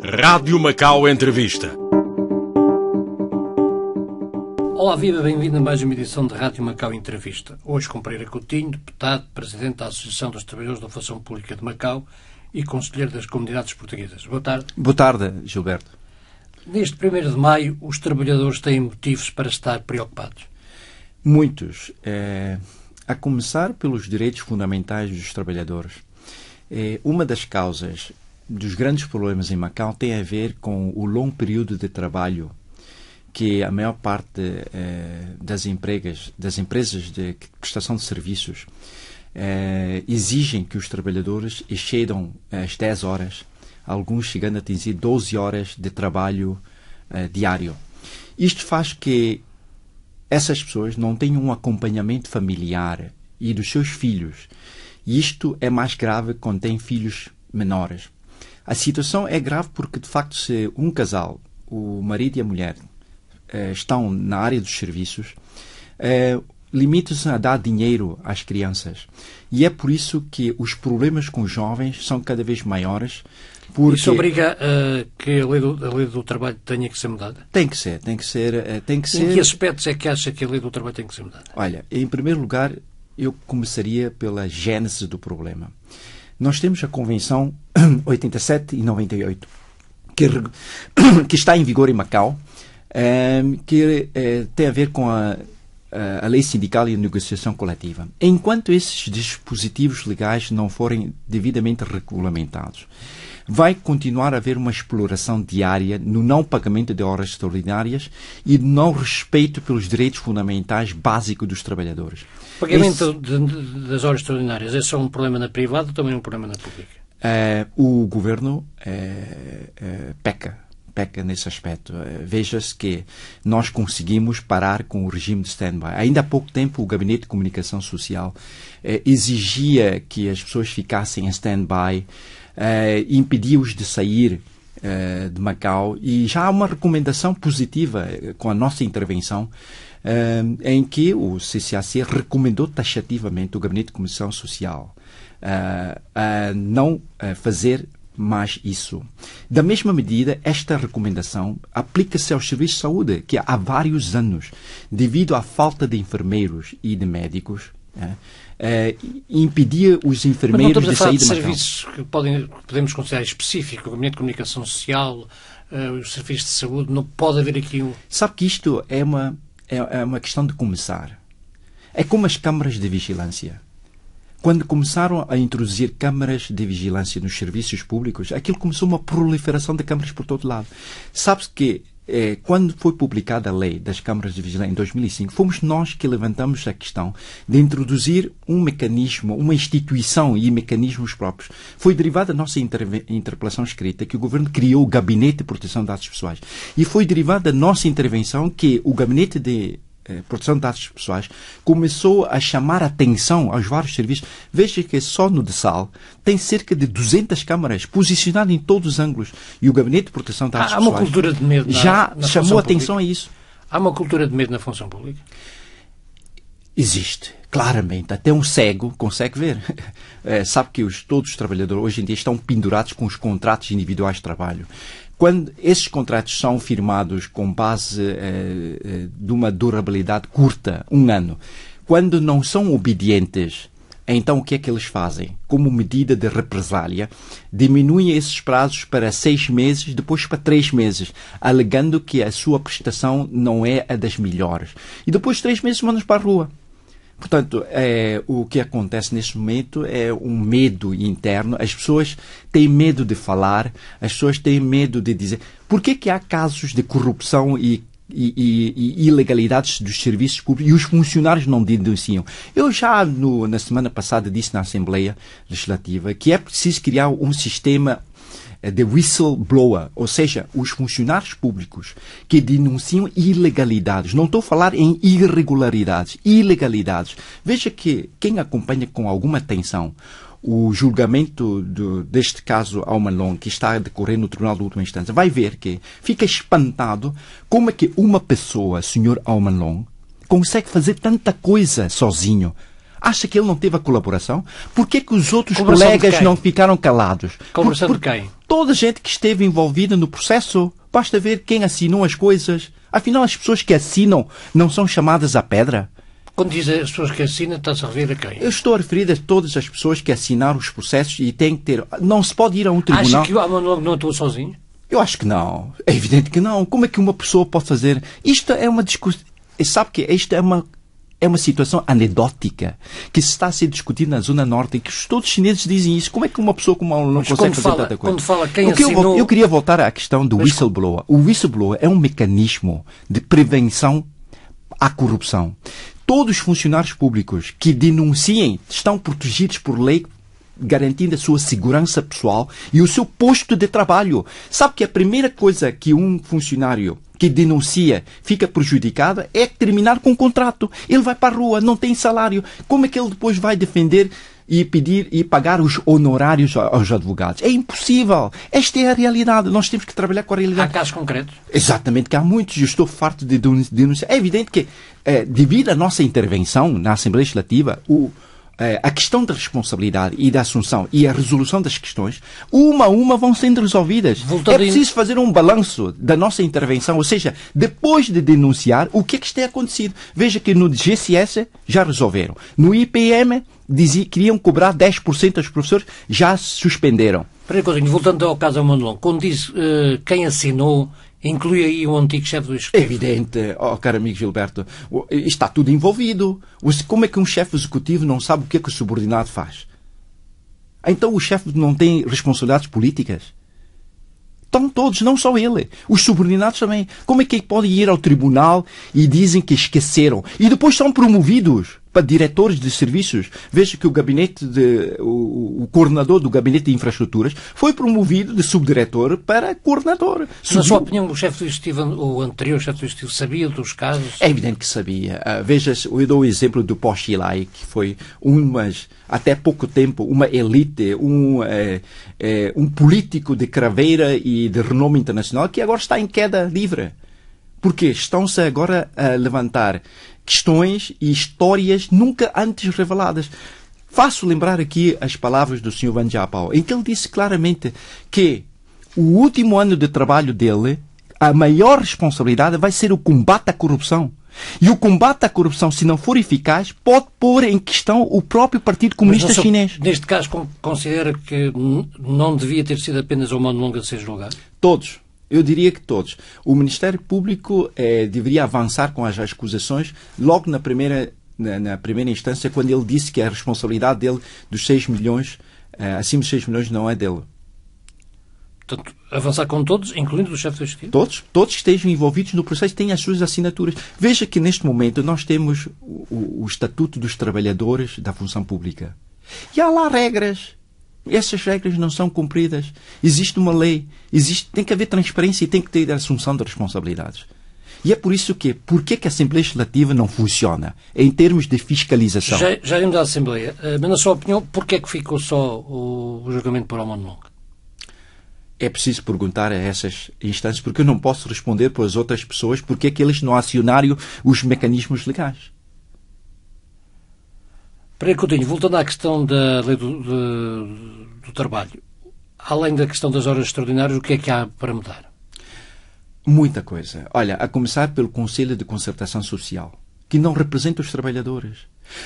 Rádio Macau Entrevista. Olá, viva, bem-vindo a mais uma edição de Rádio Macau Entrevista. Hoje com Pereira Coutinho, deputado, presidente da Associação dos Trabalhadores da Função Pública de Macau e conselheiro das Comunidades Portuguesas. Boa tarde. Boa tarde, Gilberto. Neste 1º de maio, os trabalhadores têm motivos para estar preocupados? Muitos. A começar pelos direitos fundamentais dos trabalhadores. Uma das causas dos grandes problemas em Macau tem a ver com o longo período de trabalho que a maior parte das empresas de prestação de serviços exigem que os trabalhadores excedam as 10 horas, alguns chegando a atingir 12 horas de trabalho diário. Isto faz que essas pessoas não tenham um acompanhamento familiar e dos seus filhos. E isto é mais grave quando têm filhos menores. A situação é grave porque, de facto, se um casal, o marido e a mulher, estão na área dos serviços, limitam-se a dar dinheiro às crianças. E é por isso que os problemas com os jovens são cada vez maiores. Porque isso obriga que a lei do trabalho tenha que ser mudada? Tem que ser. Em que aspectos é que acha que a lei do trabalho tem que ser mudada? Olha, em primeiro lugar, eu começaria pela gênese do problema. Nós temos a Convenção 87 e 98, que está em vigor em Macau, que tem a ver com a lei sindical e a negociação coletiva. Enquanto esses dispositivos legais não forem devidamente regulamentados, vai continuar a haver uma exploração diária no não pagamento de horas extraordinárias e no não respeito pelos direitos fundamentais básicos dos trabalhadores. O pagamento das horas extraordinárias é só um problema na privada ou também um problema na pública? O governo peca nesse aspecto. Veja-se que nós conseguimos parar com o regime de stand-by. Ainda há pouco tempo o Gabinete de Comunicação Social exigia que as pessoas ficassem em stand-by, impedia-os de sair de Macau, e já há uma recomendação positiva com a nossa intervenção em que o CCAC recomendou taxativamente o Gabinete de Comunicação Social a não fazer mais isso. Da mesma medida, esta recomendação aplica-se aos serviços de saúde, que há vários anos, devido à falta de enfermeiros e de médicos, impedia os enfermeiros de sair de Macau. Serviços que podemos considerar específicos, o Gabinete de Comunicação Social, os serviços de saúde, não pode haver aqui um... Sabe que isto é uma questão de começar. É como as câmaras de vigilância. Quando começaram a introduzir câmaras de vigilância nos serviços públicos, aquilo começou uma proliferação de câmaras por todo lado. Sabe-se que quando foi publicada a lei das câmaras de vigilância em 2005, fomos nós que levantamos a questão de introduzir um mecanismo, uma instituição e mecanismos próprios. Foi derivada da nossa interpelação escrita que o Governo criou o Gabinete de Proteção de Dados Pessoais. E foi derivada da nossa intervenção que o Gabinete de Proteção de Dados Pessoais começou a chamar a atenção aos vários serviços. Veja que só no DESAL tem cerca de 200 câmaras posicionadas em todos os ângulos, e o Gabinete de Proteção de Dados Pessoais uma cultura de medo já chamou a atenção a isso. Há uma cultura de medo na função pública? Existe, claramente. Até um cego consegue ver. Sabe que todos os trabalhadores hoje em dia estão pendurados com os contratos individuais de trabalho. Quando esses contratos são firmados com base de uma durabilidade curta, 1 ano, quando não são obedientes, então o que é que eles fazem? Como medida de represália, diminuem esses prazos para 6 meses, depois para 3 meses, alegando que a sua prestação não é a das melhores. E depois de 3 meses mandam-nos para a rua. Portanto, o que acontece neste momento é um medo interno. As pessoas têm medo de falar, as pessoas têm medo de dizer. Por que há casos de corrupção e ilegalidades dos serviços públicos e os funcionários não denunciam? Eu já na semana passada disse na Assembleia Legislativa que é preciso criar um sistema de whistleblower, ou seja, os funcionários públicos que denunciam ilegalidades. Não estou a falar em irregularidades, ilegalidades. Veja que quem acompanha com alguma atenção o julgamento deste caso Aumanlong, que está a decorrer no Tribunal de Última Instância, vai ver que fica espantado como é que uma pessoa, Sr. Aumanlong, consegue fazer tanta coisa sozinho. Acha que ele não teve a colaboração? Por que que os outros Colaboração colegas não ficaram calados? Colaboração de quem? Toda a gente que esteve envolvida no processo. Basta ver quem assinou as coisas. Afinal, as pessoas que assinam não são chamadas à pedra. Quando diz as pessoas que assinam, está-se a referir a quem? Eu estou a referir a todas as pessoas que assinaram os processos e têm que ter... Não se pode ir a um tribunal... Acha que o Amanolo não atuou sozinho? Eu acho que não. É evidente que não. Como é que uma pessoa pode fazer... Isto é uma discussão... Sabe que isto é uma situação anedótica que se está a ser discutida na Zona Norte e que todos os chineses dizem isso. Como é que uma pessoa como ela não consegue fazer tanta coisa? Quando fala quem assinou... Eu queria voltar à questão do whistleblower. O whistleblower é um mecanismo de prevenção à corrupção. Todos os funcionários públicos que denunciem estão protegidos por lei, garantindo a sua segurança pessoal e o seu posto de trabalho. Sabe que a primeira coisa que um funcionário que denuncia fica prejudicado é terminar com o contrato. Ele vai para a rua, não tem salário. Como é que ele depois vai defender e pedir e pagar os honorários aos advogados? É impossível. Esta é a realidade. Nós temos que trabalhar com a realidade. Há casos concretos? Exatamente, que há muitos. Eu estou farto de denunciar. É evidente que, devido à nossa intervenção na Assembleia Legislativa, a questão da responsabilidade e da assunção e a resolução das questões, uma a uma vão sendo resolvidas. É preciso fazer um balanço da nossa intervenção, ou seja, depois de denunciar, o que é que tem acontecido. Veja que no GCS já resolveram. No IPM queriam cobrar 10% dos professores, já suspenderam. Primeira coisa, voltando ao caso Amanolo, quando diz quem assinou, inclui aí o antigo chefe do Executivo? Evidente, caro amigo Gilberto. Está tudo envolvido. Como é que um chefe executivo não sabe o que é que o subordinado faz? Então o chefe não tem responsabilidades políticas? Estão todos, não só ele. Os subordinados também. Como é que podem ir ao tribunal e dizem que esqueceram? E depois são promovidos para diretores de serviços. Veja que o coordenador do gabinete de infraestruturas foi promovido de subdiretor para coordenador. Na sua opinião, o chefe do Executivo, o anterior chefe do Executivo, sabia dos casos? É evidente que sabia. Veja, eu dou o exemplo do Pó Xilai, que foi até pouco tempo, uma elite, um político de craveira e de renome internacional que agora está em queda livre. Porque estão-se agora a levantar questões e histórias nunca antes reveladas. Faço lembrar aqui as palavras do Sr. Wan Jiabao, em que ele disse claramente que o último ano de trabalho dele, a maior responsabilidade vai ser o combate à corrupção. E o combate à corrupção, se não for eficaz, pode pôr em questão o próprio Partido Comunista Chinês. Neste caso, considera que não devia ter sido apenas o Amanolo a ser julgado? Todos. Eu diria que todos. O Ministério Público deveria avançar com as acusações logo na primeira instância, quando ele disse que a responsabilidade dele dos 6 milhões, acima de 6 milhões, não é dele. Portanto, avançar com todos, incluindo o chefe do Executivo? Todos que estejam envolvidos no processo têm as suas assinaturas. Veja que neste momento nós temos o Estatuto dos Trabalhadores da Função Pública. E há lá regras. Essas regras não são cumpridas. Existe uma lei. Tem que haver transparência e tem que ter assunção de responsabilidades. E é por isso porque a Assembleia Legislativa não funciona em termos de fiscalização. Já iremos à Assembleia. Mas na sua opinião, porquê é que ficou só o julgamento por Amanolo? É preciso perguntar a essas instâncias, porque eu não posso responder para as outras pessoas porque é que eles não acionaram os mecanismos legais. Pereira Coutinho, voltando à questão da lei do trabalho, além da questão das horas extraordinárias, o que é que há para mudar? Muita coisa. Olha, a começar pelo Conselho de Concertação Social, que não representa os trabalhadores.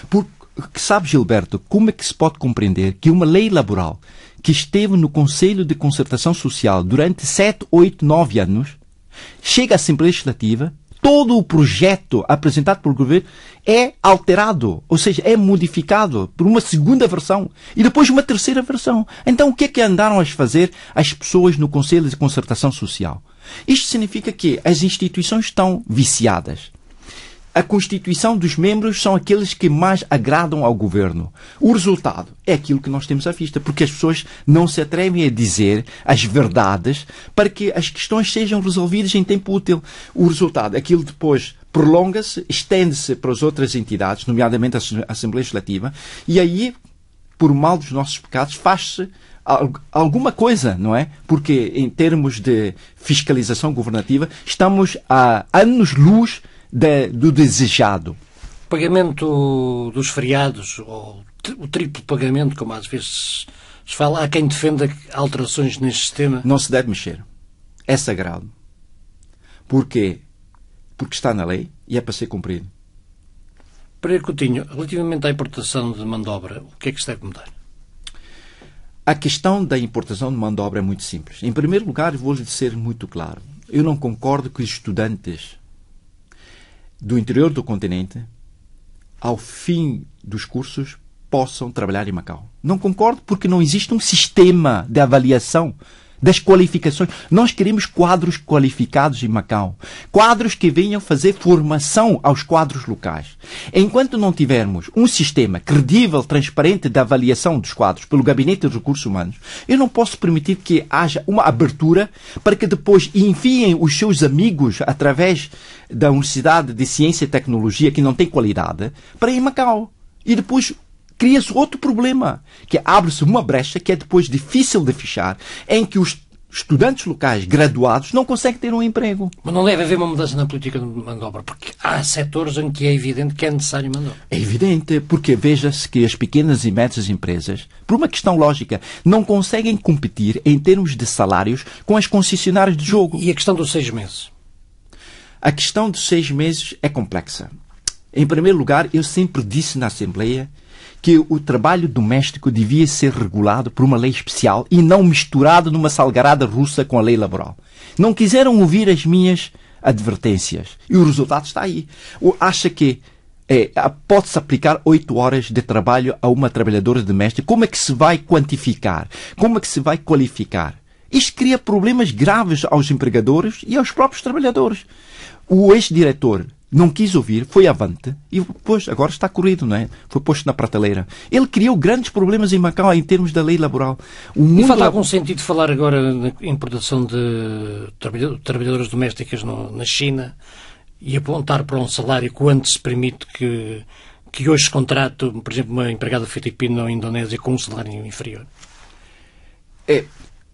Porque, sabe, Gilberto, como é que se pode compreender que uma lei laboral que esteve no Conselho de Concertação Social durante 7, 8, 9 anos, chega à Assembleia Legislativa, todo o projeto apresentado pelo governo é alterado, ou seja, é modificado por uma segunda versão e depois uma terceira versão. Então, o que é que andaram a fazer as pessoas no Conselho de Concertação Social? Isto significa que as instituições estão viciadas. A constituição dos membros são aqueles que mais agradam ao governo. O resultado é aquilo que nós temos à vista, porque as pessoas não se atrevem a dizer as verdades para que as questões sejam resolvidas em tempo útil. O resultado, aquilo depois prolonga-se, estende-se para as outras entidades, nomeadamente a Assembleia Legislativa, e aí, por mal dos nossos pecados, faz-se alguma coisa, não é? Porque em termos de fiscalização governativa, estamos a anos-luz do desejado. Pagamento dos feriados, ou o triplo pagamento, como às vezes se fala, há quem defenda alterações neste sistema. Não se deve mexer. É sagrado. Porquê? Porque está na lei e é para ser cumprido. Pereira Coutinho, relativamente à importação de mão de obra, o que é que se deve mudar? A questão da importação de mão de obra é muito simples. Em primeiro lugar, vou-lhe ser muito claro. Eu não concordo que os estudantes do interior do continente, ao fim dos cursos, possam trabalhar em Macau. Não concordo porque não existe um sistema de avaliação das qualificações. Nós queremos quadros qualificados em Macau. Quadros que venham fazer formação aos quadros locais. Enquanto não tivermos um sistema credível, transparente de avaliação dos quadros pelo Gabinete de Recursos Humanos, eu não posso permitir que haja uma abertura para que depois enviem os seus amigos através da Universidade de Ciência e Tecnologia, que não tem qualidade, para ir em Macau. E depois cria-se outro problema, que abre-se uma brecha que é depois difícil de fechar, em que os estudantes locais graduados não conseguem ter um emprego. Mas não deve haver uma mudança na política de mão de obra, porque há setores em que é evidente que é necessário mão de obra. É evidente, porque veja-se que as pequenas e médias empresas, por uma questão lógica, não conseguem competir em termos de salários com as concessionárias de jogo. E a questão dos 6 meses? A questão dos 6 meses é complexa. Em primeiro lugar, eu sempre disse na Assembleia que o trabalho doméstico devia ser regulado por uma lei especial e não misturado numa salgarada russa com a lei laboral. Não quiseram ouvir as minhas advertências. E o resultado está aí. Acha que pode-se aplicar 8 horas de trabalho a uma trabalhadora doméstica? Como é que se vai quantificar? Como é que se vai qualificar? Isto cria problemas graves aos empregadores e aos próprios trabalhadores. O ex-diretor não quis ouvir, foi avante e depois, agora está corrido, não é? Foi posto na prateleira. Ele criou grandes problemas em Macau em termos da lei laboral. E faz algum sentido falar agora na importação de trabalhadoras domésticas na China e apontar para um salário quanto se permite que hoje se contrate, por exemplo, uma empregada filipina ou indonésia com um salário inferior?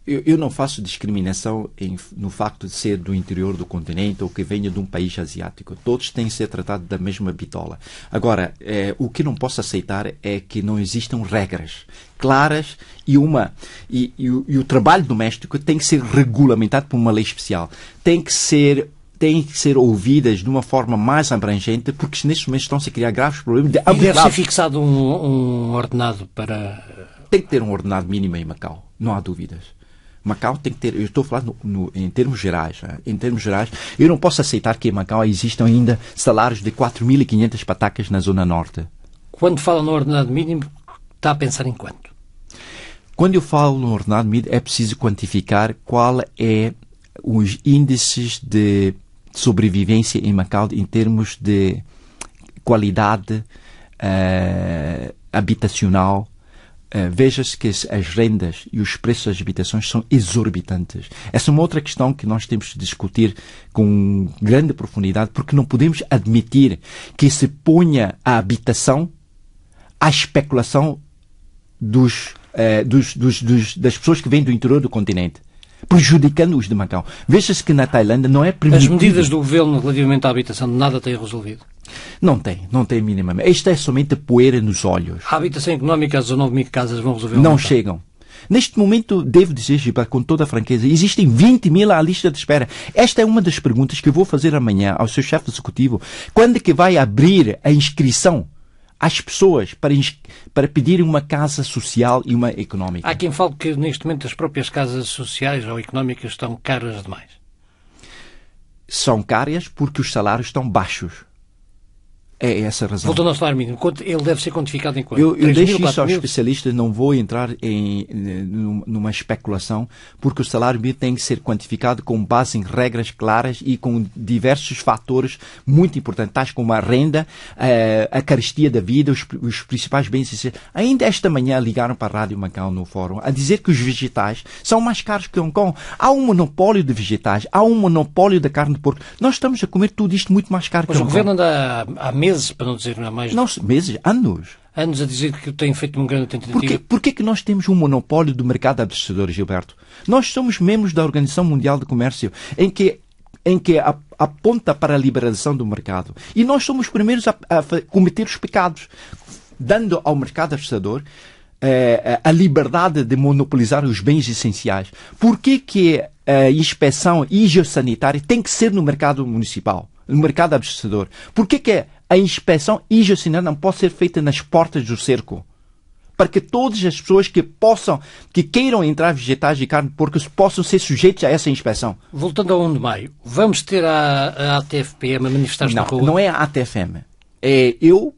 Eu não faço discriminação no facto de ser do interior do continente ou que venha de um país asiático. Todos têm que ser tratados da mesma bitola. Agora, o que não posso aceitar é que não existam regras claras e o trabalho doméstico tem que ser regulamentado por uma lei especial. Tem que ser ouvidas de uma forma mais abrangente, porque nestes momentos estão-se a criar graves problemas de e deve ser fixado um ordenado para... Tem que ter um ordenado mínimo em Macau, não há dúvidas. Macau tem que ter, eu estou a falar em termos gerais. Em termos gerais, eu não posso aceitar que em Macau existam ainda salários de 4.500 patacas na Zona Norte. Quando fala no ordenado mínimo, está a pensar em quanto? Quando eu falo no ordenado mínimo, é preciso quantificar qual é os índices de sobrevivência em Macau em termos de qualidade habitacional. Veja-se que as rendas e os preços das habitações são exorbitantes. Essa é uma outra questão que nós temos de discutir com grande profundidade, porque não podemos admitir que se ponha a habitação à especulação das pessoas que vêm do interior do continente, prejudicando os de Macau. Veja-se que na Tailândia não é permitido... As medidas do governo relativamente à habitação nada têm resolvido? Não tem minimamente. Isto é somente poeira nos olhos. A habitação económica, as 19.000 casas vão resolver? Não chegam. Neste momento, devo dizer, Gilberto, com toda a franqueza, existem 20.000 à lista de espera. Esta é uma das perguntas que eu vou fazer amanhã ao seu chefe executivo. Quando é que vai abrir a inscrição às pessoas para pedirem uma casa social e uma económica? Há quem fale que neste momento as próprias casas sociais ou económicas estão caras demais. São caras porque os salários estão baixos. É essa a razão. Voltando ao salário mínimo, ele deve ser quantificado em quanto? Eu deixo isso aos especialistas, não vou entrar numa especulação, porque o salário mínimo tem que ser quantificado com base em regras claras e com diversos fatores muito importantes, tais como a renda, a carestia da vida, os principais bens essenciais. Ainda esta manhã ligaram para a Rádio Macau no fórum a dizer que os vegetais são mais caros que Hong Kong. Há um monopólio de vegetais, há um monopólio da carne de porco. Nós estamos a comer tudo isto muito mais caro que Hong Kong. Mas o governo anda há meses, para não dizer mais... Não, meses, anos. Anos a dizer que tem feito uma grande tentativa. Porquê que nós temos um monopólio do mercado abastecedor, Gilberto? Nós somos membros da Organização Mundial de Comércio, em que em que aponta para a liberalização do mercado. E nós somos os primeiros a cometer os pecados, dando ao mercado abastecedor a liberdade de monopolizar os bens essenciais. Por que a inspeção higiosanitária tem que ser no mercado municipal, no mercado abastecedor? Por que a inspeção higiosanitária não pode ser feita nas portas do cerco? Para que todas as pessoas que queiram entrar vegetais e carne de porco possam ser sujeitos a essa inspeção. Voltando ao 1 de maio, vamos ter a ATFPM a manifestar-se na rua? Não é a ATFM. É eu,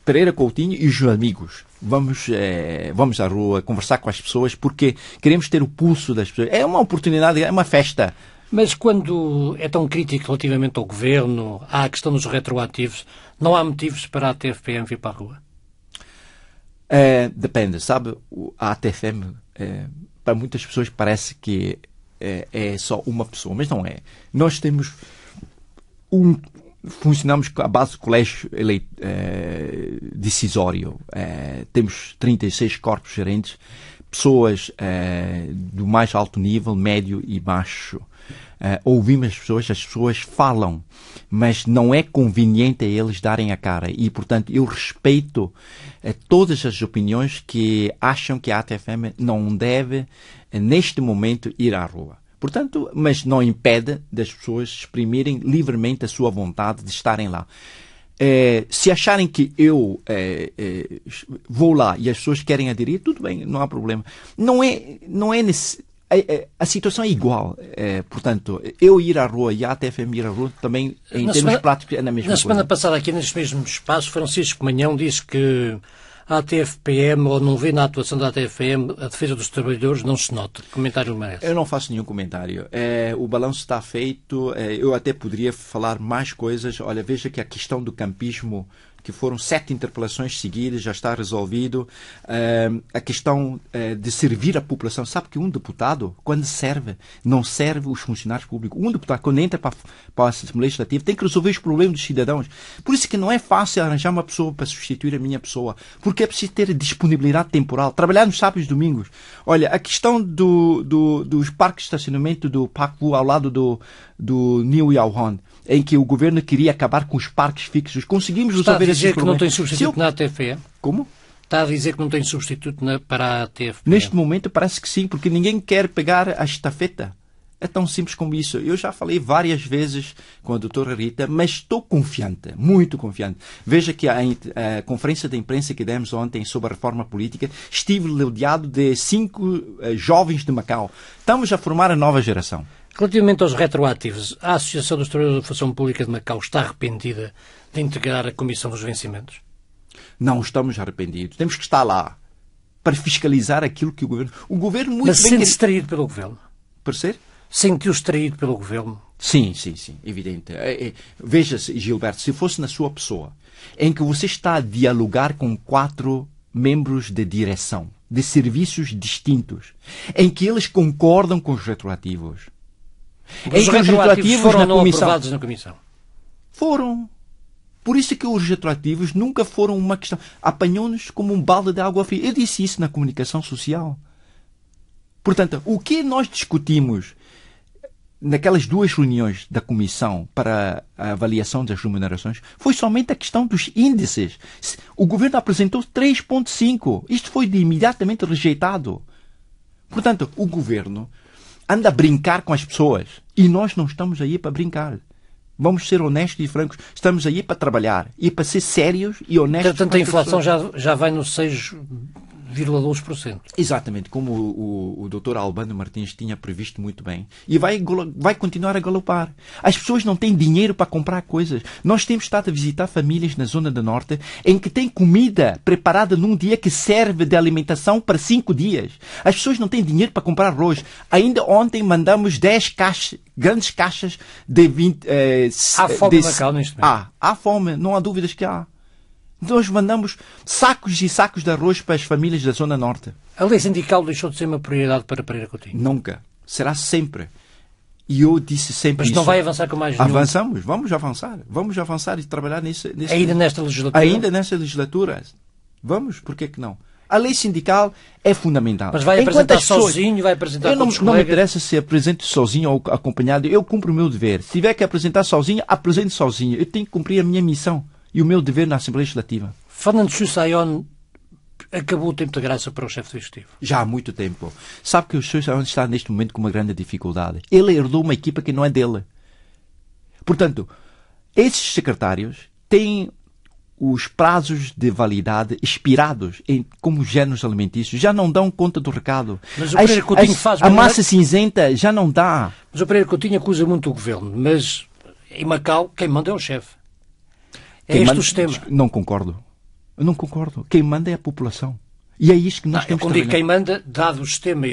Pereira Coutinho e os meus amigos. Vamos à rua conversar com as pessoas porque queremos ter o pulso das pessoas. É uma oportunidade, é uma festa. Mas quando é tão crítico relativamente ao governo, à questão dos retroativos, não há motivos para a ATFPM vir para a rua? Depende, sabe? A ATFM, para muitas pessoas parece que é só uma pessoa, mas não é. Nós temos funcionamos à base do colégio decisório. Temos 36 corpos gerentes, pessoas do mais alto nível, médio e baixo. Ouvimos as pessoas falam, mas não é conveniente a eles darem a cara. E, portanto, eu respeito todas as opiniões que acham que a ATFM não deve, neste momento, ir à rua. Portanto, mas não impede das pessoas exprimirem livremente a sua vontade de estarem lá. Se acharem que eu vou lá e as pessoas querem aderir, tudo bem, não há problema. Não é necessário. A situação é igual. Portanto, eu ir à rua e a ATFM ir à rua também, em termos práticos, é na mesma coisa. Na semana passada, aqui neste mesmo espaço, Francisco Manhão disse que a ATFPM, ou não vê na atuação da ATFPM, a defesa dos trabalhadores não se nota. Comentário merece. Eu não faço nenhum comentário. O balanço está feito. Eu até poderia falar mais coisas. Olha, veja que a questão do campismo, que foram 7 interpelações seguidas, já está resolvido. A questão de servir a população. Sabe que um deputado, quando serve, não serve os funcionários públicos. Um deputado, quando entra para a Assembleia Legislativa, tem que resolver os problemas dos cidadãos. Por isso que não é fácil arranjar uma pessoa para substituir a minha pessoa. Porque é preciso ter disponibilidade temporal. Trabalhar nos sábados e domingos. Olha, a questão dos parques de estacionamento do Pakvu ao lado do New Yauhon, em que o governo queria acabar com os parques fixos. Conseguimos resolver esse problema. Está a dizer que não tem substituto na ATFPM? Como? Está a dizer que não tem substituto para a ATFPM? Neste momento parece que sim, porque ninguém quer pegar a estafeta. É tão simples como isso. Eu já falei várias vezes com a doutora Rita, mas estou confiante, muito confiante. Veja que a conferência de imprensa que demos ontem sobre a reforma política, estive rodeado de 5 jovens de Macau. Estamos a formar a nova geração. Relativamente aos retroativos, a Associação dos Trabalhadores da Função Pública de Macau está arrependida de integrar a Comissão dos Vencimentos? Não estamos arrependidos. Temos que estar lá para fiscalizar aquilo que o governo... O governo muito Mas bem... sente-se traído pelo governo? Parecer? Sentiu-se traído pelo governo? Sim, evidente. Veja-se, Gilberto, se fosse na sua pessoa, em que você está a dialogar com 4 membros de direção, de serviços distintos, em que eles concordam com os retroativos. Os retroativos foram não aprovados na Comissão? Foram. Por isso que os retroativos nunca foram uma questão. Apanhou-nos como um balde de água fria. Eu disse isso na comunicação social. Portanto, o que nós discutimos naquelas 2 reuniões da Comissão para a avaliação das remunerações foi somente a questão dos índices. O governo apresentou 3,5. Isto foi imediatamente rejeitado. Portanto, o governo anda a brincar com as pessoas. E nós não estamos aí para brincar. Vamos ser honestos e francos. Estamos aí para trabalhar e para ser sérios e honestos. Portanto, a inflação já vai no 6,2%. Exatamente, como o Dr. Albano Martins tinha previsto muito bem. E vai continuar a galopar. As pessoas não têm dinheiro para comprar coisas. Nós temos estado a visitar famílias na Zona do Norte em que tem comida preparada num dia que serve de alimentação para 5 dias. As pessoas não têm dinheiro para comprar arroz. Ainda ontem mandamos 10 caixas, grandes caixas de 20... há fome em Macau neste momento? Há fome, não há dúvidas que há. Nós mandamos sacos e sacos de arroz para as famílias da Zona Norte. A lei sindical deixou de ser uma prioridade para Pereira Coutinho? Nunca. Será sempre. E eu disse sempre isso. Mas não vai avançar com mais nenhum? Avançamos. Vamos avançar. Vamos avançar e trabalhar nesse... Ainda nesta legislatura? Ainda nesta legislatura. Vamos. Por que não? A lei sindical é fundamental. Mas vai apresentar sozinho, vai apresentar com os colegas? Não me interessa se apresento sozinho ou acompanhado. Eu cumpro o meu dever. Se tiver que apresentar sozinho, apresento sozinho. Eu tenho que cumprir a minha missão e o meu dever na Assembleia Legislativa. Fernando Chussayon acabou o tempo de graça para o chefe do Executivo. Já há muito tempo. Sabe que o Chussayon está neste momento com uma grande dificuldade. Ele herdou uma equipa que não é dele. Portanto, esses secretários têm os prazos de validade expirados como géneros alimentícios, já não dão conta do recado. Mas o Pereira Coutinho faz... A massa cinzenta já não dá. Mas o Pereira Coutinho acusa muito o governo, mas em Macau quem manda é o chefe. É este o sistema. Não concordo. Eu não concordo. Quem manda é a população. E é isto que nós temos que trabalhar. Quem manda, dado o sistema...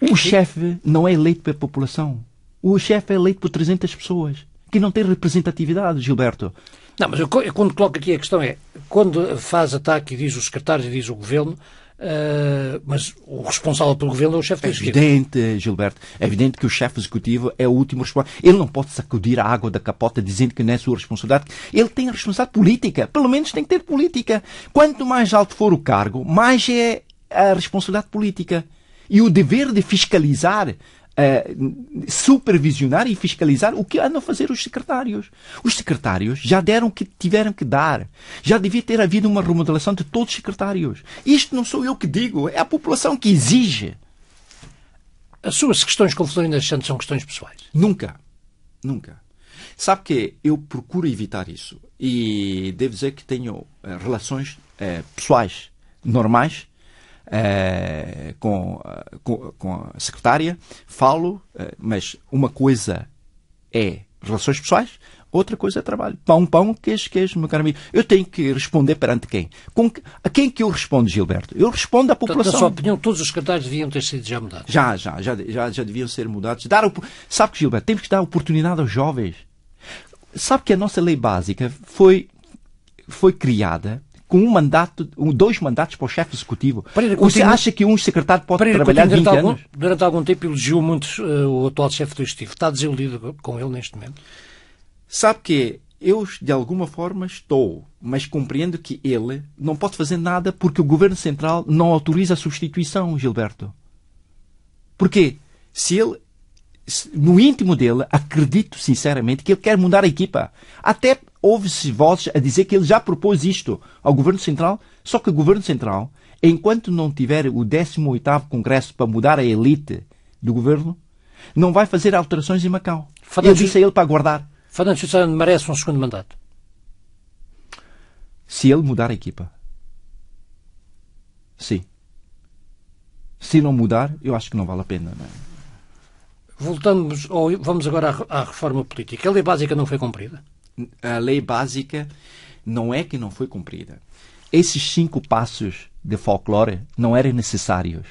O chefe não é eleito pela população. O chefe é eleito por 300 pessoas, que não tem representatividade, Gilberto. Não, mas eu quando coloco aqui a questão é, quando faz ataque e diz os secretários e diz o governo, mas o responsável pelo governo é o chefe do executivo. É evidente, Gilberto, é evidente que o chefe executivo é o último responsável. Ele não pode sacudir a água da capota dizendo que não é sua responsabilidade. Ele tem a responsabilidade política, pelo menos tem que ter política. Quanto mais alto for o cargo, mais é a responsabilidade política. E o dever de fiscalizar, supervisionar e fiscalizar o que andam a fazer os secretários. Os secretários já deram o que tiveram que dar. Já devia ter havido uma remodelação de todos os secretários. Isto não sou eu que digo, é a população que exige. As suas questões com Florina Santos são questões pessoais? Nunca. Nunca. Sabe que eu procuro evitar isso. E devo dizer que tenho relações pessoais normais com a secretária, falo, mas uma coisa é relações pessoais, outra coisa é trabalho. Pão, queijo, meu caro amigo. Eu tenho que responder perante quem? A quem que eu respondo, Gilberto? Eu respondo à população. Portanto, na sua opinião, todos os secretários deviam ter sido já mudados? Já deviam ser mudados. Sabe que, Gilberto, temos que dar oportunidade aos jovens. Sabe que a nossa lei básica foi criada com dois mandatos para o chefe executivo. Você acha que um secretário pode trabalhar 20 anos? Durante algum tempo elogiou muito o atual chefe do Executivo. Está desiludido com ele neste momento? Sabe que eu, de alguma forma, estou, mas compreendo que ele não pode fazer nada porque o Governo Central não autoriza a substituição, Gilberto. Porquê? No íntimo dele, acredito sinceramente que ele quer mudar a equipa. Até houve-se vozes a dizer que ele já propôs isto ao Governo Central, só que o Governo Central, enquanto não tiver o 18º Congresso para mudar a elite do Governo, não vai fazer alterações em Macau. Eu disse a ele para aguardar. Fernando Chussayon merece um segundo mandato? Se ele mudar a equipa. Sim. Se não mudar, eu acho que não vale a pena. Não é? Vamos agora à reforma política. A lei básica não foi cumprida? A lei básica não é que não foi cumprida. Esses 5 passos de folclore não eram necessários.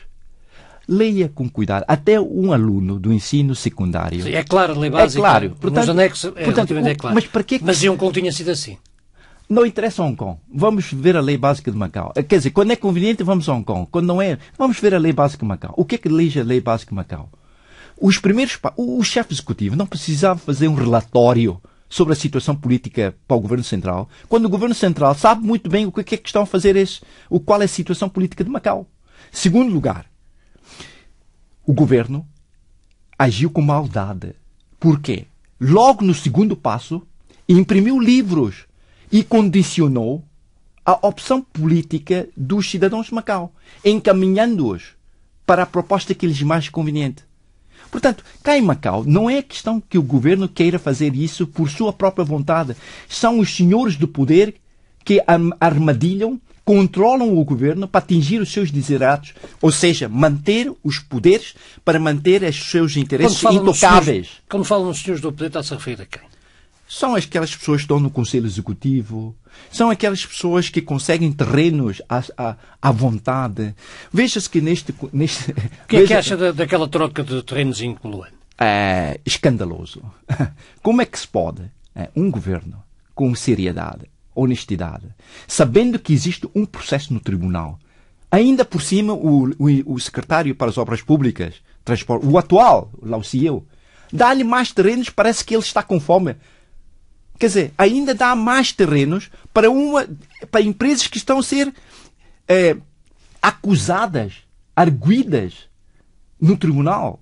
Leia com cuidado. Até um aluno do ensino secundário... Sim, é claro, a lei básica. É claro. Portanto, nos anexos é claro. Mas para quê? Mas Hong Kong tinha sido assim. Não interessa Hong Kong. Vamos ver a lei básica de Macau. Quer dizer, quando é conveniente, vamos a Hong Kong. Quando não é, vamos ver a lei básica de Macau. O que é que diz a lei básica de Macau? O chefe executivo não precisava fazer um relatório sobre a situação política para o Governo Central, quando o Governo Central sabe muito bem o que é que estão a fazer qual é a situação política de Macau. Segundo lugar, o Governo agiu com maldade. Por quê? Logo no segundo passo, imprimiu livros e condicionou a opção política dos cidadãos de Macau, encaminhando-os para a proposta que lhes mais conveniente. Portanto, cá em Macau, não é questão que o governo queira fazer isso por sua própria vontade. São os senhores do poder que armadilham, controlam o governo para atingir os seus desideratos, ou seja, manter os poderes para manter os seus interesses intocáveis. Quando falam nos senhores do poder, está-se a referir a quem? São aquelas pessoas que estão no Conselho Executivo, são aquelas pessoas que conseguem terrenos à vontade. Veja-se que neste... O que é que acha daquela troca de terrenos em Luan? É escandaloso. Como é que se pode um governo com seriedade, honestidade, sabendo que existe um processo no tribunal, ainda por cima o secretário para as obras públicas, transporte, o atual, lá o CEO, dá-lhe mais terrenos, parece que ele está com fome. Quer dizer, ainda dá mais terrenos para empresas que estão a ser acusadas, arguidas no tribunal.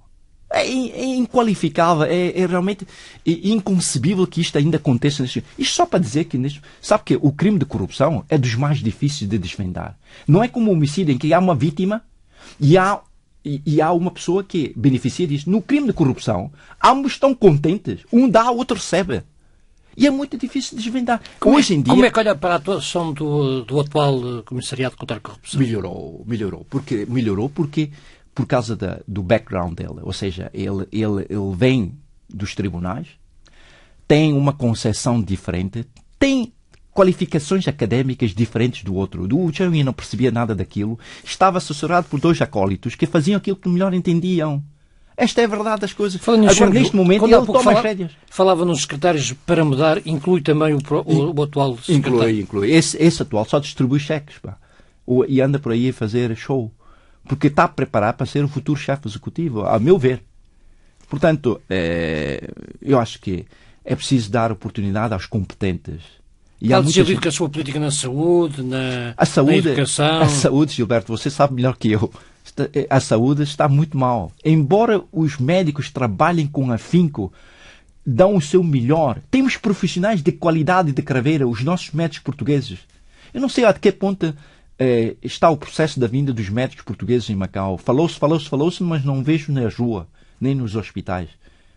É inqualificável, é realmente inconcebível que isto ainda aconteça. Isto só para dizer que, sabe que o crime de corrupção é dos mais difíceis de desvendar. Não é como o homicídio em que há uma vítima e há uma pessoa que beneficia disso. No crime de corrupção, ambos estão contentes. Um dá, o outro recebe. E é muito difícil de desvendar. Hoje em dia... Como é que olha para a atuação do atual Comissariado contra a Corrupção? Melhorou. Melhorou porque por causa do background dele. Ou seja, ele vem dos tribunais, tem uma concepção diferente, tem qualificações académicas diferentes do outro. O Jeremy não percebia nada daquilo. Estava assessorado por 2 acólitos que faziam aquilo que melhor entendiam. Esta é a verdade das coisas. Agora, neste momento, ele toma as rédeas. Falava nos secretários para mudar, inclui também o atual secretário. Inclui. Esse atual só distribui cheques. Pá. E anda por aí a fazer show. Porque está preparado para ser o futuro chefe executivo, a meu ver. Portanto, eu acho que é preciso dar oportunidade aos competentes. Está desiludido com a sua política na saúde, na educação? A saúde, Gilberto, você sabe melhor que eu. A saúde está muito mal. Embora os médicos trabalhem com afinco, dão o seu melhor. Temos profissionais de qualidade de craveira, os nossos médicos portugueses. Eu não sei a que ponto está o processo da vinda dos médicos portugueses em Macau. Falou-se, mas não vejo na rua, nem nos hospitais.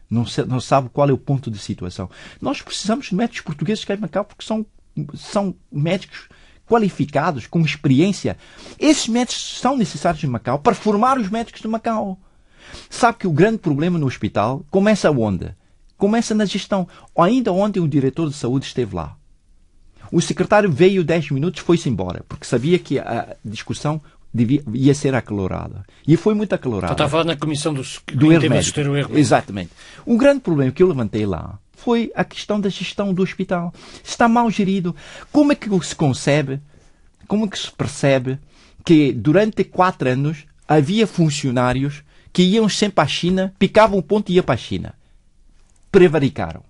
Não sabe qual é o ponto de situação. Nós precisamos de médicos portugueses cá em Macau porque são médicos qualificados, com experiência. Esses médicos são necessários em Macau para formar os médicos de Macau. Sabe que o grande problema no hospital começa onde? Começa na gestão. Ainda ontem o diretor de saúde esteve lá. O secretário veio 10 minutos e foi-se embora, porque sabia que a discussão ia ser acalorada. E foi muito acalorada. Está a falar na comissão do erro médico. Exatamente. O grande problema que eu levantei lá foi a questão da gestão do hospital. Está mal gerido. Como é que se concebe, como é que se percebe que durante 4 anos havia funcionários que iam sempre à China, picavam o ponto e iam para a China? Prevaricaram.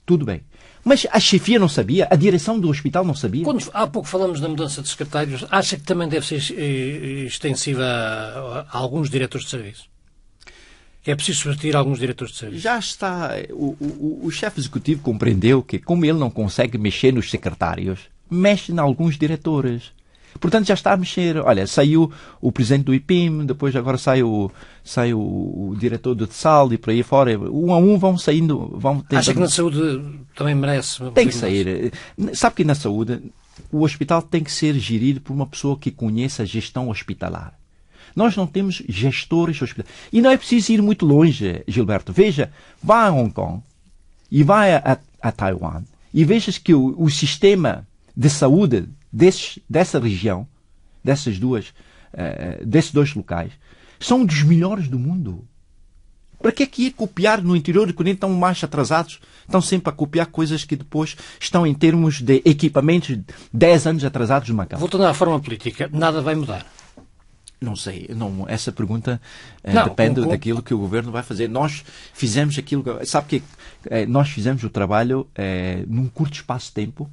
Tudo bem. Mas a chefia não sabia? A direção do hospital não sabia? Quando há pouco falamos da mudança de secretários, acha que também deve ser extensiva a alguns diretores de serviço? Que é preciso substituir alguns diretores de serviço? Já está. O chefe executivo compreendeu que, como ele não consegue mexer nos secretários, mexe em alguns diretores. Portanto, já está a mexer. Olha, saiu o presidente do IPIM, depois agora sai o diretor do TSAL e por aí fora. Um a um vão saindo. Acha que na saúde também merece? Tem que sair. Sabe que na saúde o hospital tem que ser gerido por uma pessoa que conheça a gestão hospitalar. Nós não temos gestores hospitalares. E não é preciso ir muito longe, Gilberto. Veja, vá a Hong Kong e vá a Taiwan e vejas que o sistema de saúde dessa região, desses 2 locais, são dos melhores do mundo. Para que é que ia copiar no interior do continente tão mais atrasados? Estão sempre a copiar coisas que depois estão em termos de equipamentos 10 anos atrasados de Macau. Voltando à forma política, nada vai mudar? Não sei. Essa pergunta depende daquilo que o governo vai fazer. Nós fizemos aquilo... Sabe que nós fizemos o trabalho num curto espaço de tempo.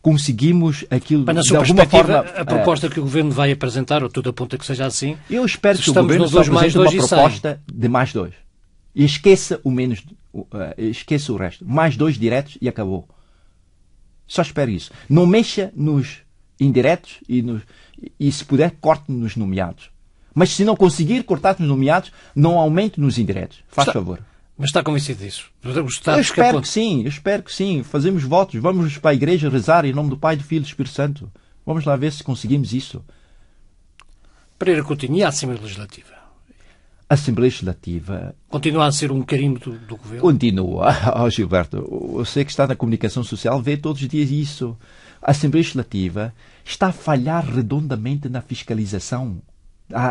Conseguimos aquilo mas, na sua perspectiva, a proposta que o Governo vai apresentar, ou tudo aponta que seja assim... Eu espero que o Governo só apresente uma proposta de mais 2. E esqueça o resto. Mais 2 diretos e acabou. Só espero isso. Não mexa nos indiretos e se puder, corte nos nomeados. Mas se não conseguir cortar nos nomeados, não aumente nos indiretos. Faz favor. Mas está convencido disso? Eu espero que sim. Fazemos votos, vamos para a igreja rezar em nome do Pai, do Filho e do Espírito Santo. Vamos lá ver se conseguimos isso. Pereira Coutinho, e a Assembleia Legislativa? A Assembleia Legislativa... Continua a ser um carimbo do Governo? Continua. Gilberto, você que está na comunicação social vê todos os dias isso. A Assembleia Legislativa está a falhar redondamente na fiscalização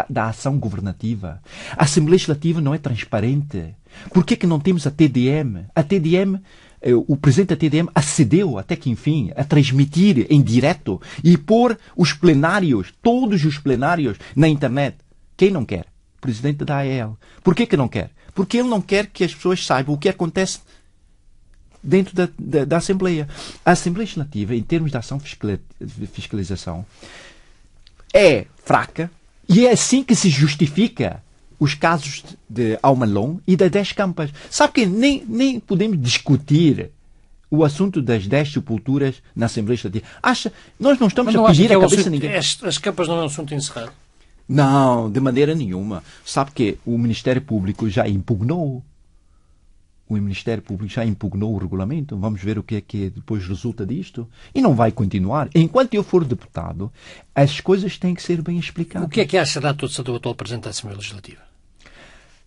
da ação governativa. A Assembleia Legislativa não é transparente. Por que não temos a TDM? A TDM, o presidente da TDM acedeu, até que enfim, a transmitir em direto e pôr os plenários, todos os plenários, na internet. Quem não quer? O presidente da AEL. Por que não quer? Porque ele não quer que as pessoas saibam o que acontece dentro da Assembleia. A Assembleia Legislativa, em termos de ação fiscalização, é fraca e é assim que se justifica os casos de Almalon e das 10 campas. Sabe que nem podemos discutir o assunto das 10 sepulturas na Assembleia Legislativa. Nós não estamos a pedir a cabeça de ninguém. As campas não é um assunto encerrado? Não, de maneira nenhuma. Sabe que o Ministério Público já impugnou. O Ministério Público já impugnou o regulamento. Vamos ver o que é que depois resulta disto. E não vai continuar. Enquanto eu for deputado, as coisas têm que ser bem explicadas. O que é que acha da atuação do atual Presidente da Assembleia Legislativa?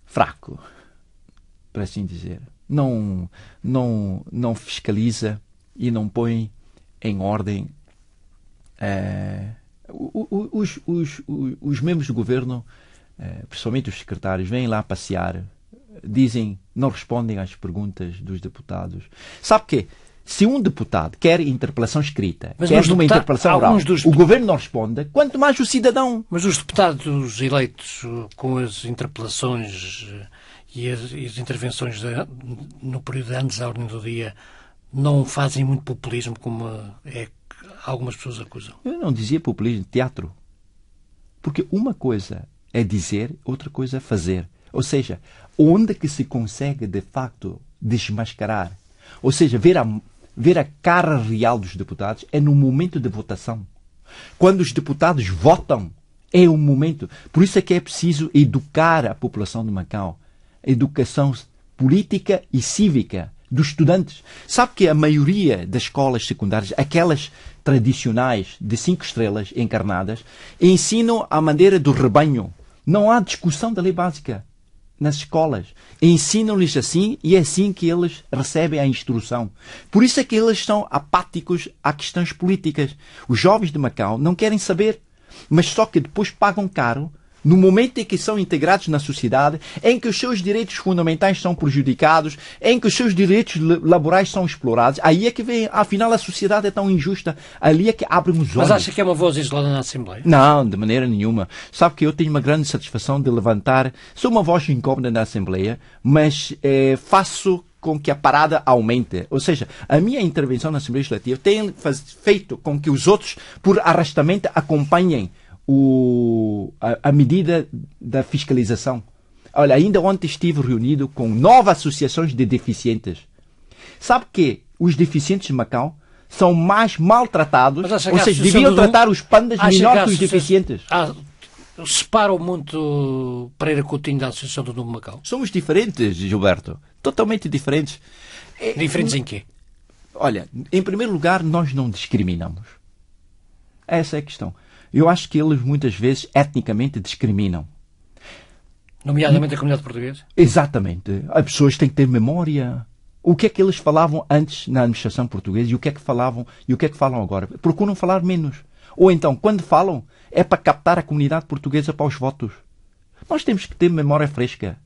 Fraco, para assim dizer. Não fiscaliza e não põe em ordem os membros do governo, principalmente os secretários, vêm lá passear, dizem, não respondem às perguntas dos deputados. Sabe que se um deputado quer interpelação escrita, quer numa interpelação oral, o governo não responde, quanto mais o cidadão. Mas os deputados eleitos com as interpelações e as intervenções no período antes da ordem do dia não fazem muito populismo, como algumas pessoas acusam? Eu não dizia populismo, teatro. Porque uma coisa é dizer, outra coisa é fazer. Ou seja, onde que se consegue, de facto, desmascarar, ou seja, ver a cara real dos deputados é no momento de votação. Quando os deputados votam, é o momento. Por isso é que é preciso educar a população de Macau. Educação política e cívica dos estudantes. Sabe que a maioria das escolas secundárias, aquelas tradicionais de 5 estrelas encarnadas, ensinam a maneira do rebanho. Não há discussão da lei básica nas escolas. Ensinam-lhes assim e é assim que eles recebem a instrução. Por isso é que eles são apáticos a questões políticas. Os jovens de Macau não querem saber, mas só que depois pagam caro no momento em que são integrados na sociedade, em que os seus direitos fundamentais são prejudicados, em que os seus direitos laborais são explorados. Aí é que vem, afinal, a sociedade é tão injusta. Ali é que abrem os olhos. Mas acha que é uma voz isolada na Assembleia? Não, de maneira nenhuma. Sabe que eu tenho uma grande satisfação de levantar... Sou uma voz incómoda na Assembleia, mas faço com que a parada aumente. Ou seja, a minha intervenção na Assembleia Legislativa tem feito com que os outros, por arrastamento, acompanhem a medida da fiscalização. Olha, ainda ontem estive reunido com 9 associações de deficientes. Sabe que os deficientes de Macau são mais maltratados, ou seja, deviam tratar os pandas melhor que os deficientes. Separam muito Pereira Coutinho da Associação do Novo Macau? Somos diferentes, Gilberto. Totalmente diferentes. Diferentes em quê? Olha, em primeiro lugar, nós não discriminamos. Essa é a questão. Eu acho que eles muitas vezes etnicamente discriminam. Nomeadamente a comunidade portuguesa? Exatamente. As pessoas têm que ter memória. O que é que eles falavam antes na administração portuguesa e o que é que falavam e o que é que falam agora? Procuram falar menos. Ou então, quando falam, é para captar a comunidade portuguesa para os votos. Nós temos que ter memória fresca.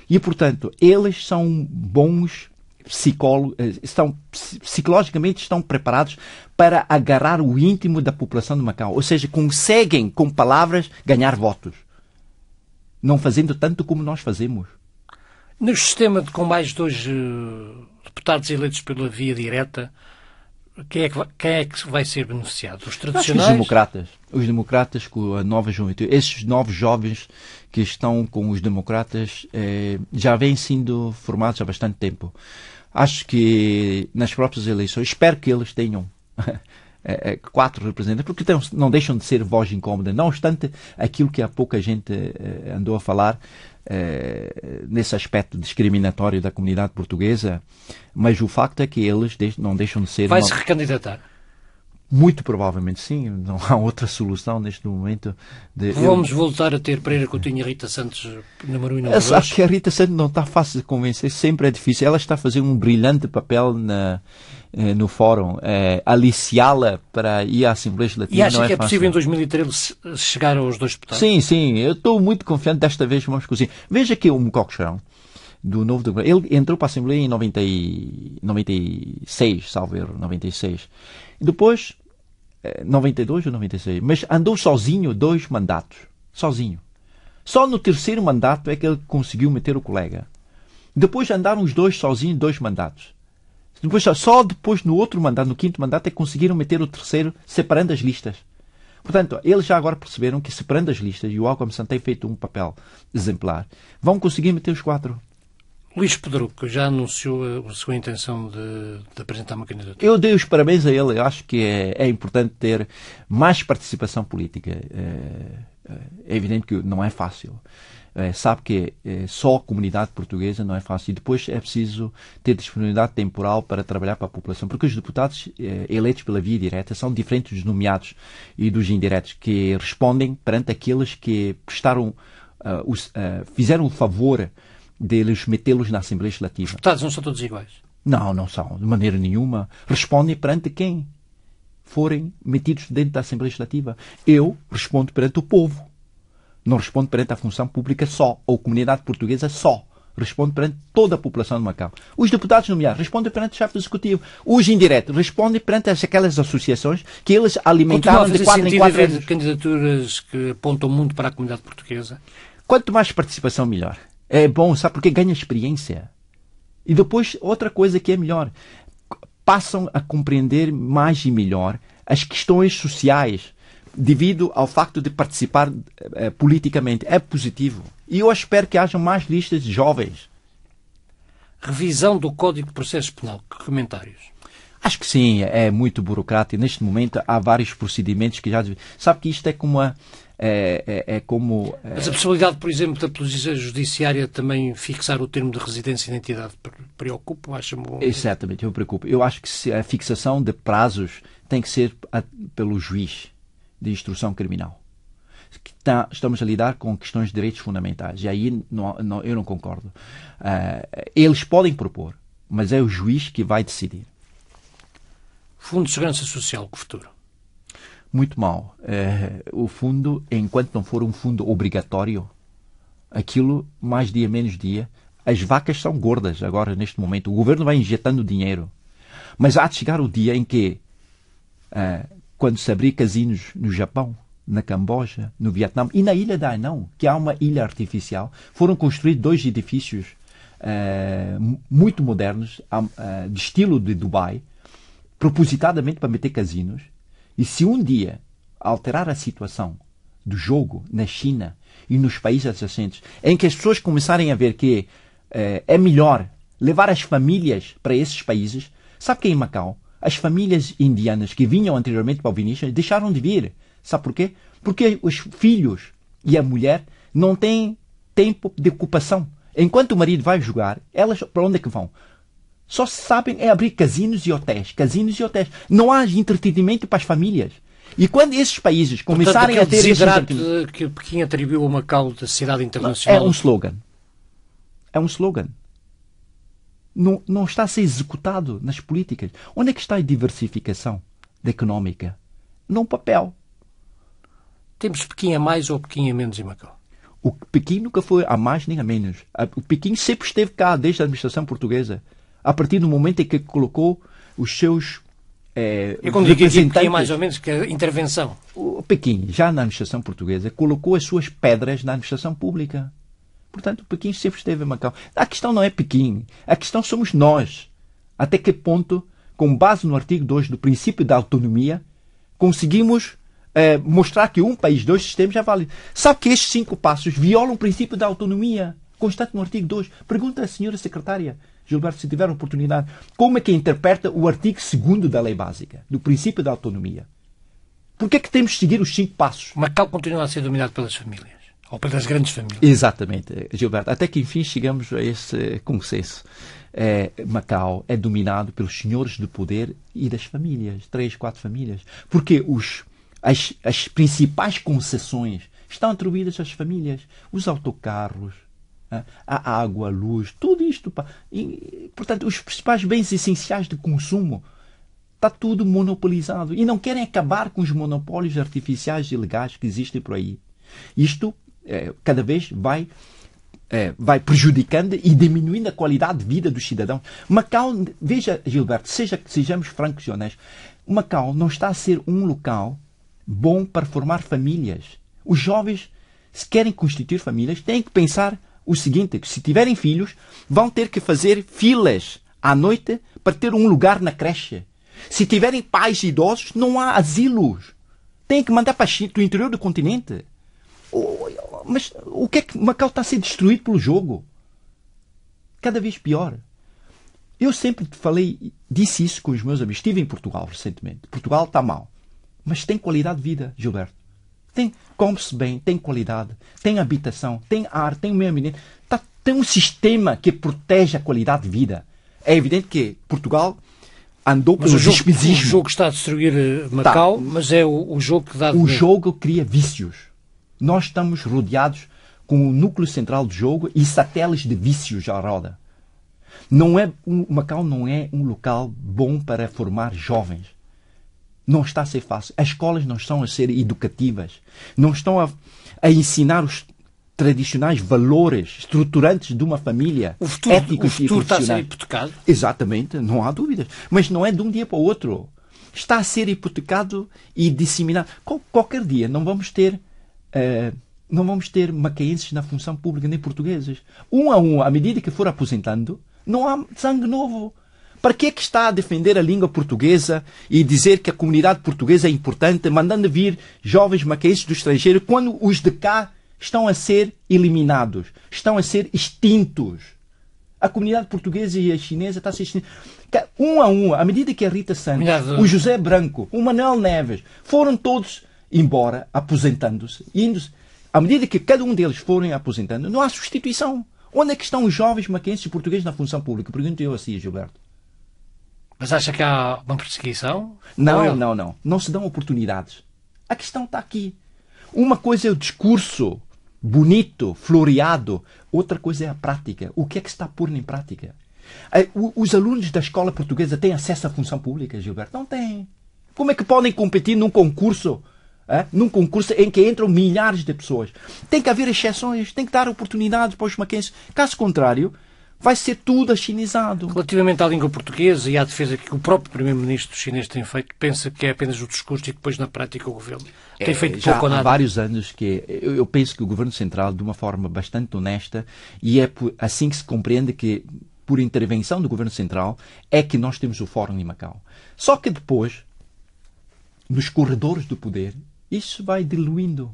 E, portanto, eles são bons psicologicamente estão preparados para agarrar o íntimo da população de Macau. Ou seja, conseguem, com palavras, ganhar votos. Não fazendo tanto como nós fazemos. No sistema com mais 2 deputados eleitos pela via direta, quem é que vai ser beneficiado? Os tradicionais? Os democratas com a nova juventude. Esses novos jovens que estão com os democratas já vêm sendo formados há bastante tempo. Acho que nas próprias eleições, espero que eles tenham 4 representantes, porque não deixam de ser voz incómoda. Não obstante aquilo que há pouca gente andou a falar nesse aspecto discriminatório da comunidade portuguesa, mas o facto é que eles não deixam de ser... Vai-se recandidatar? Muito provavelmente sim, não há outra solução neste momento. Vamos voltar a ter Pereira Coutinho e Rita Santos número 1 e número 2? Acho que a Rita Santos não está fácil de convencer, sempre é difícil. Ela está a fazer um brilhante papel no fórum. Aliciá-la para ir à Assembleia Legislativa. E acha que é possível em 2013 chegar aos 2 deputados? Sim, eu estou muito confiante desta vez vamos conseguir. Veja que o Mocochão do novo ele entrou para a Assembleia em 96, salvo erro, 96. Depois, 92 ou 96, mas andou sozinho 2 mandatos. Sozinho. Só no 3º mandato é que ele conseguiu meter o colega. Depois andaram os 2 sozinhos 2 mandatos. Só depois no outro mandato, no 5º mandato, é que conseguiram meter o 3º separando as listas. Portanto, eles já agora perceberam que, separando as listas, e o Alckmin tem feito um papel exemplar, vão conseguir meter os 4. Luís Pedroco já anunciou a sua intenção de apresentar uma candidatura. Eu dei os parabéns a ele. Eu acho que é importante ter mais participação política. É evidente que não é fácil. Sabe que só a comunidade portuguesa não é fácil. E depois é preciso ter disponibilidade temporal para trabalhar para a população. Porque os deputados eleitos pela via direta são diferentes dos nomeados e dos indiretos, que respondem perante aqueles que prestaram, fizeram o favor deles metê-los na Assembleia Legislativa. Os deputados não são todos iguais? Não, não são. De maneira nenhuma. Respondem perante quem forem metidos dentro da Assembleia Legislativa. Eu respondo perante o povo. Não respondo perante a função pública só, ou a comunidade portuguesa só. Respondo perante toda a população de Macau. Os deputados nomeados respondem perante o chefe do Executivo. Os indiretos respondem perante aquelas associações que eles alimentaram de 4 em 4 anos. Candidaturas que apontam muito para a comunidade portuguesa? Quanto mais participação, melhor. É bom, sabe, porque ganha experiência. E depois, outra coisa que é melhor, passam a compreender mais e melhor as questões sociais devido ao facto de participar politicamente. É positivo. E eu espero que haja mais listas de jovens. Revisão do Código de Processo Penal. Que comentários? Acho que sim, é muito burocrático. Neste momento há vários procedimentos que já... Sabe que isto é como a... Mas a possibilidade, por exemplo, da Polícia Judiciária também fixar o termo de residência e identidade preocupa? Acha-me bom? Exatamente, eu me preocupo. Eu acho que a fixação de prazos tem que ser pelo juiz de instrução criminal. Estamos a lidar com questões de direitos fundamentais e aí eu não concordo. Eles podem propor, mas é o juiz que vai decidir. Fundo de Segurança Social, que futuro? Muito mal. O fundo, enquanto não for um fundo obrigatório, aquilo, mais dia, menos dia, as vacas são gordas agora, neste momento. O governo vai injetando dinheiro. Mas há de chegar o dia em que, quando se abrir casinos no Japão, na Camboja, no Vietnã e na ilha da Hainan, que há uma ilha artificial, foram construídos 2 edifícios muito modernos, de estilo de Dubai, propositadamente para meter casinos. E se um dia alterar a situação do jogo na China e nos países adjacentes, em que as pessoas começarem a ver que é melhor levar as famílias para esses países, sabe que em Macau, as famílias indianas que vinham anteriormente para o Vinícius deixaram de vir. Sabe por quê? Porque os filhos e a mulher não têm tempo de ocupação. Enquanto o marido vai jogar, elas para onde é que vão? Só sabem é abrir casinos e hotéis. Casinos e hotéis. Não há entretenimento para as famílias. E quando esses países começarem a ter esse entretenimento... que Pequim atribuiu a Macau da cidade internacional... É um slogan. É um slogan. Não está a ser executado nas políticas. Onde é que está a diversificação económica? Num papel. Temos Pequim a mais ou Pequim a menos em Macau? O Pequim nunca foi a mais nem a menos. O Pequim sempre esteve cá desde a administração portuguesa. A partir do momento em que colocou os seus eu quando digo aqui Pequim mais ou menos, que é intervenção. O Pequim, já na administração portuguesa, colocou as suas pedras na administração pública. Portanto, o Pequim sempre esteve em Macau. A questão não é Pequim. A questão somos nós. Até que ponto, com base no artigo 2 do princípio da autonomia, conseguimos mostrar que um país, 2 sistemas já vale. Sabe que estes 5 passos violam o princípio da autonomia constante no artigo 2. Pergunta à senhora secretária Gilberto, se tiver oportunidade, como é que interpreta o artigo 2º da Lei Básica, do princípio da autonomia? Por que é que temos de seguir os 5 passos? Macau continua a ser dominado pelas famílias, ou pelas grandes famílias. Exatamente, Gilberto. Até que, enfim, chegamos a esse consenso. Macau é dominado pelos senhores do poder e das famílias, 3, 4 famílias. Porque as principais concessões estão atribuídas às famílias. Os autocarros, a água, a luz, tudo isto. E, portanto, os principais bens essenciais de consumo está tudo monopolizado. E não querem acabar com os monopólios artificiais e ilegais que existem por aí. Isto cada vez vai prejudicando e diminuindo a qualidade de vida dos cidadãos. Macau, veja, Gilberto, sejamos francos e honestos, Macau não está a ser um local bom para formar famílias. Os jovens, se querem constituir famílias, têm que pensar o seguinte, que se tiverem filhos, vão ter que fazer filas à noite para ter um lugar na creche. Se tiverem pais idosos, não há asilos Tem que mandar para o interior do continente. Mas o que é que Macau está a ser destruído pelo jogo? Cada vez pior. Eu sempre disse isso com os meus amigos. Estive em Portugal recentemente. Portugal está mal. Mas tem qualidade de vida, Gilberto. Come-se bem, tem qualidade, tem habitação, tem ar, tem meio ambiente. Tem um sistema que protege a qualidade de vida. É evidente que Portugal andou pelo despesismo. O jogo está a destruir Macau, mas é o jogo que dá... O jogo cria vícios. Nós estamos rodeados com o núcleo central do jogo e satélites de vícios à roda. Macau não é um local bom para formar jovens. Não está a ser fácil. As escolas não estão a ser educativas. Não estão a ensinar os tradicionais valores estruturantes de uma família, éticos e profissionais. O futuro está a ser hipotecado? Exatamente, não há dúvidas. Mas não é de um dia para o outro. Está a ser hipotecado e disseminado. Qualquer dia não vamos ter macaenses na função pública, nem portugueses. Um a um, à medida que for aposentando, não há sangue novo. Para que é que está a defender a língua portuguesa e dizer que a comunidade portuguesa é importante, mandando vir jovens macaenses do estrangeiro, quando os de cá estão a ser eliminados, estão a ser extintos? A comunidade portuguesa e a chinesa está a ser extinta. Um a um, à medida que a Rita Santos, o José Branco, o Manuel Neves, foram todos embora, aposentando-se, indo-se. À medida que cada um deles forem aposentando, não há substituição. Onde é que estão os jovens macaenses portugueses na função pública? Pergunto eu assim, Gilberto. Mas acha que há uma perseguição? Não. Não se dão oportunidades. A questão está aqui. Uma coisa é o discurso bonito, floreado. Outra coisa é a prática. O que é que se está a pôr em prática? Os alunos da escola portuguesa têm acesso à função pública, Gilberto? Não têm. Como é que podem competir num concurso? Num concurso em que entram milhares de pessoas? Tem que haver exceções. Tem que dar oportunidades para os macaenses. Caso contrário, vai ser tudo achinesado. Relativamente à língua portuguesa e à defesa que o próprio Primeiro-Ministro chinês tem feito, pensa que é apenas o discurso e depois na prática o Governo tem feito pouco ou nada? Há vários anos que eu penso que o Governo Central, de uma forma bastante honesta, e é assim que se compreende que, por intervenção do Governo Central, é que nós temos o Fórum em Macau. Só que depois, nos corredores do poder, isso vai diluindo,